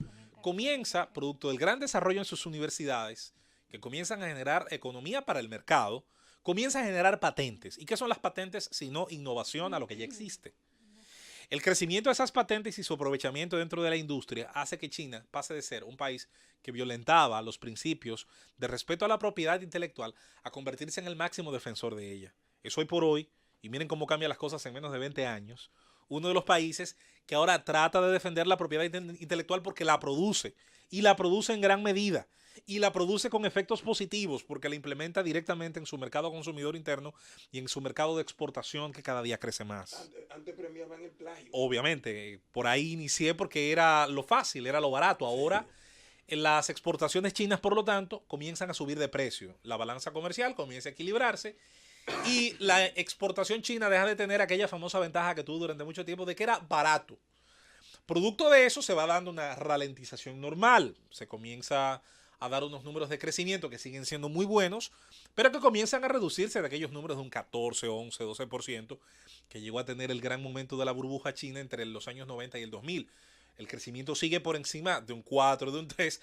comienza, producto del gran desarrollo en sus universidades, que comienzan a generar economía para el mercado, comienza a generar patentes. ¿Y qué son las patentes sino innovación a lo que ya existe? El crecimiento de esas patentes y su aprovechamiento dentro de la industria hace que China pase de ser un país que violentaba los principios de respeto a la propiedad intelectual a convertirse en el máximo defensor de ella. Es hoy por hoy, y miren cómo cambian las cosas en menos de 20 años, uno de los países que ahora trata de defender la propiedad intelectual porque la produce, y la produce en gran medida, y la produce con efectos positivos porque la implementa directamente en su mercado consumidor interno y en su mercado de exportación, que cada día crece más. Antes premiaban el plagio. Obviamente, por ahí inicié porque era lo fácil, era lo barato. Ahora las exportaciones chinas, por lo tanto, comienzan a subir de precio. La balanza comercial comienza a equilibrarse y la exportación china deja de tener aquella famosa ventaja que tuvo durante mucho tiempo de que era barato. Producto de eso se va dando una ralentización normal. Se comienza a dar unos números de crecimiento que siguen siendo muy buenos, pero que comienzan a reducirse de aquellos números de un 14, 11, 12% que llegó a tener el gran momento de la burbuja china entre los años 90 y el 2000. El crecimiento sigue por encima de un 4, de un 3,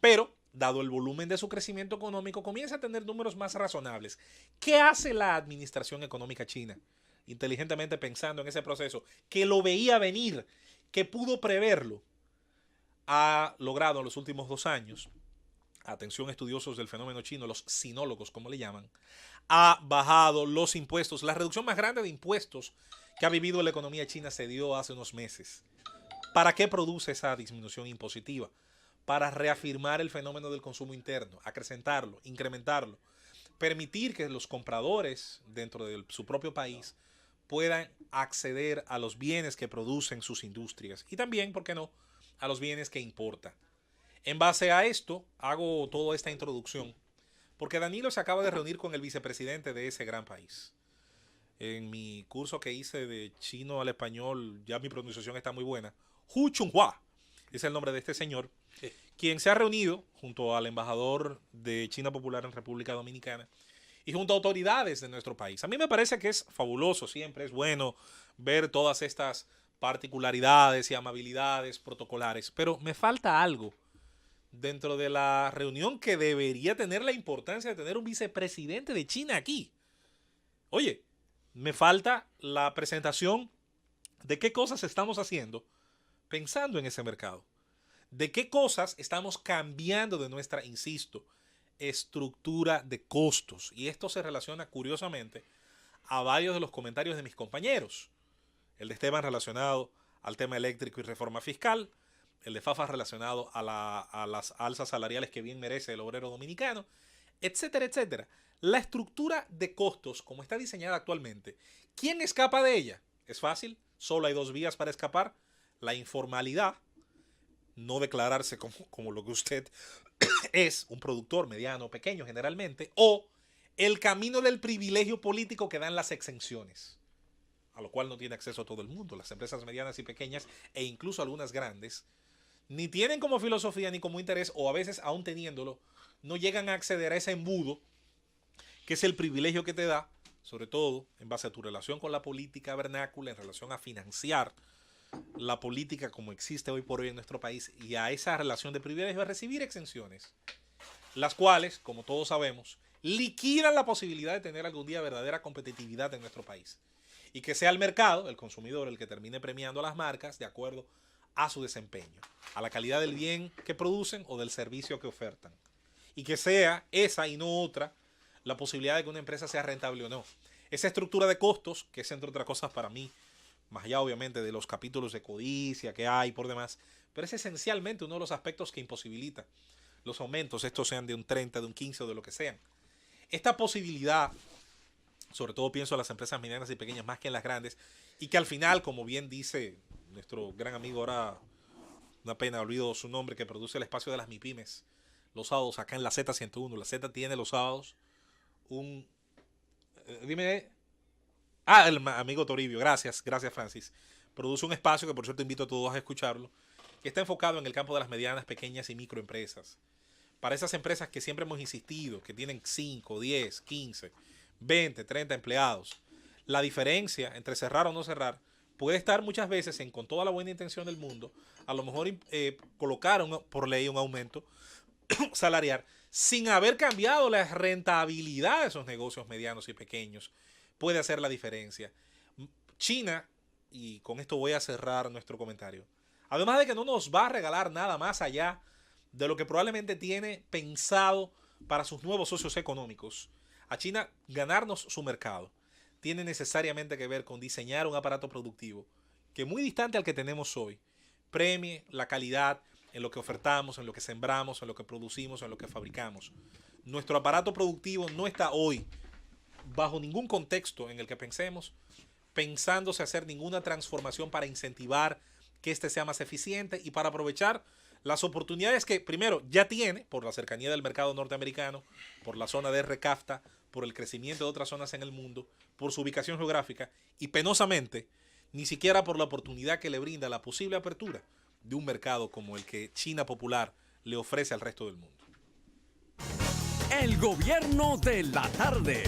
pero dado el volumen de su crecimiento económico, comienza a tener números más razonables. ¿Qué hace la administración económica china? Inteligentemente pensando en ese proceso, que lo veía venir, que pudo preverlo, ha logrado en los últimos 2 años atención estudiosos del fenómeno chino, los sinólogos como le llaman, ha bajado los impuestos. La reducción más grande de impuestos que ha vivido la economía china se dio hace unos meses. ¿Para qué produce esa disminución impositiva? Para reafirmar el fenómeno del consumo interno, acrecentarlo, incrementarlo, permitir que los compradores dentro de su propio país puedan acceder a los bienes que producen sus industrias y también, ¿por qué no?, a los bienes que importa. En base a esto, hago toda esta introducción, porque Danilo se acaba de reunir con el vicepresidente de ese gran país. En mi curso que hice de chino al español, ya mi pronunciación está muy buena, Hu Chunhua es el nombre de este señor, quien se ha reunido junto al embajador de China Popular en República Dominicana y junto a autoridades de nuestro país. A mí me parece que es fabuloso, siempre es bueno ver todas estas particularidades y amabilidades protocolares, pero me falta algo dentro de la reunión que debería tener la importancia de tener un vicepresidente de China aquí. Oye, me falta la presentación de qué cosas estamos haciendo pensando en ese mercado. De qué cosas estamos cambiando de nuestra, insisto, estructura de costos. Y esto se relaciona curiosamente a varios de los comentarios de mis compañeros. El de Esteban relacionado al tema eléctrico y reforma fiscal. El de Fafa relacionado a las alzas salariales que bien merece el obrero dominicano, etcétera, etcétera. La estructura de costos, como está diseñada actualmente, ¿quién escapa de ella? Es fácil, solo hay dos vías para escapar. La informalidad, no declararse como lo que usted es, un productor mediano, pequeño generalmente, o el camino del privilegio político que dan las exenciones, a lo cual no tiene acceso a todo el mundo. Las empresas medianas y pequeñas, e incluso algunas grandes, ni tienen como filosofía ni como interés, o a veces aún teniéndolo, no llegan a acceder a ese embudo que es el privilegio que te da, sobre todo en base a tu relación con la política vernácula, en relación a financiar la política como existe hoy por hoy en nuestro país, y a esa relación de privilegio a recibir exenciones, las cuales, como todos sabemos, liquidan la posibilidad de tener algún día verdadera competitividad en nuestro país, y que sea el mercado, el consumidor, el que termine premiando a las marcas de acuerdo a su desempeño, a la calidad del bien que producen o del servicio que ofertan, y que sea esa y no otra la posibilidad de que una empresa sea rentable o no. Esa estructura de costos, que es entre otras cosas para mí, más allá obviamente de los capítulos de codicia que hay por demás, pero es esencialmente uno de los aspectos que imposibilita los aumentos, estos sean de un 30, de un 15 o de lo que sean. Esta posibilidad, sobre todo pienso en las empresas medianas y pequeñas más que en las grandes, y que al final, como bien dice nuestro gran amigo, ahora una pena, olvido su nombre, que produce el espacio de las MIPYMES los sábados acá en la Z101. La Z tiene los sábados un... el amigo Toribio, gracias Francis. Produce un espacio que por cierto invito a todos a escucharlo, que está enfocado en el campo de las medianas, pequeñas y microempresas. Para esas empresas que siempre hemos insistido, que tienen 5, 10, 15, 20, 30 empleados. La diferencia entre cerrar o no cerrar puede estar muchas veces en, con toda la buena intención del mundo, a lo mejor colocar por ley un aumento salarial sin haber cambiado la rentabilidad de esos negocios medianos y pequeños. Puede hacer la diferencia. China, y con esto voy a cerrar nuestro comentario, además de que no nos va a regalar nada más allá de lo que probablemente tiene pensado para sus nuevos socios económicos, a China ganarnos su mercado tiene necesariamente que ver con diseñar un aparato productivo que, muy distante al que tenemos hoy, premie la calidad en lo que ofertamos, en lo que sembramos, en lo que producimos, en lo que fabricamos. Nuestro aparato productivo no está hoy bajo ningún contexto en el que pensándose hacer ninguna transformación para incentivar que éste sea más eficiente y para aprovechar las oportunidades que primero ya tiene por la cercanía del mercado norteamericano, por la zona de RCAFTA, por el crecimiento de otras zonas en el mundo, por su ubicación geográfica y penosamente ni siquiera por la oportunidad que le brinda la posible apertura de un mercado como el que China Popular le ofrece al resto del mundo. El gobierno de la tarde.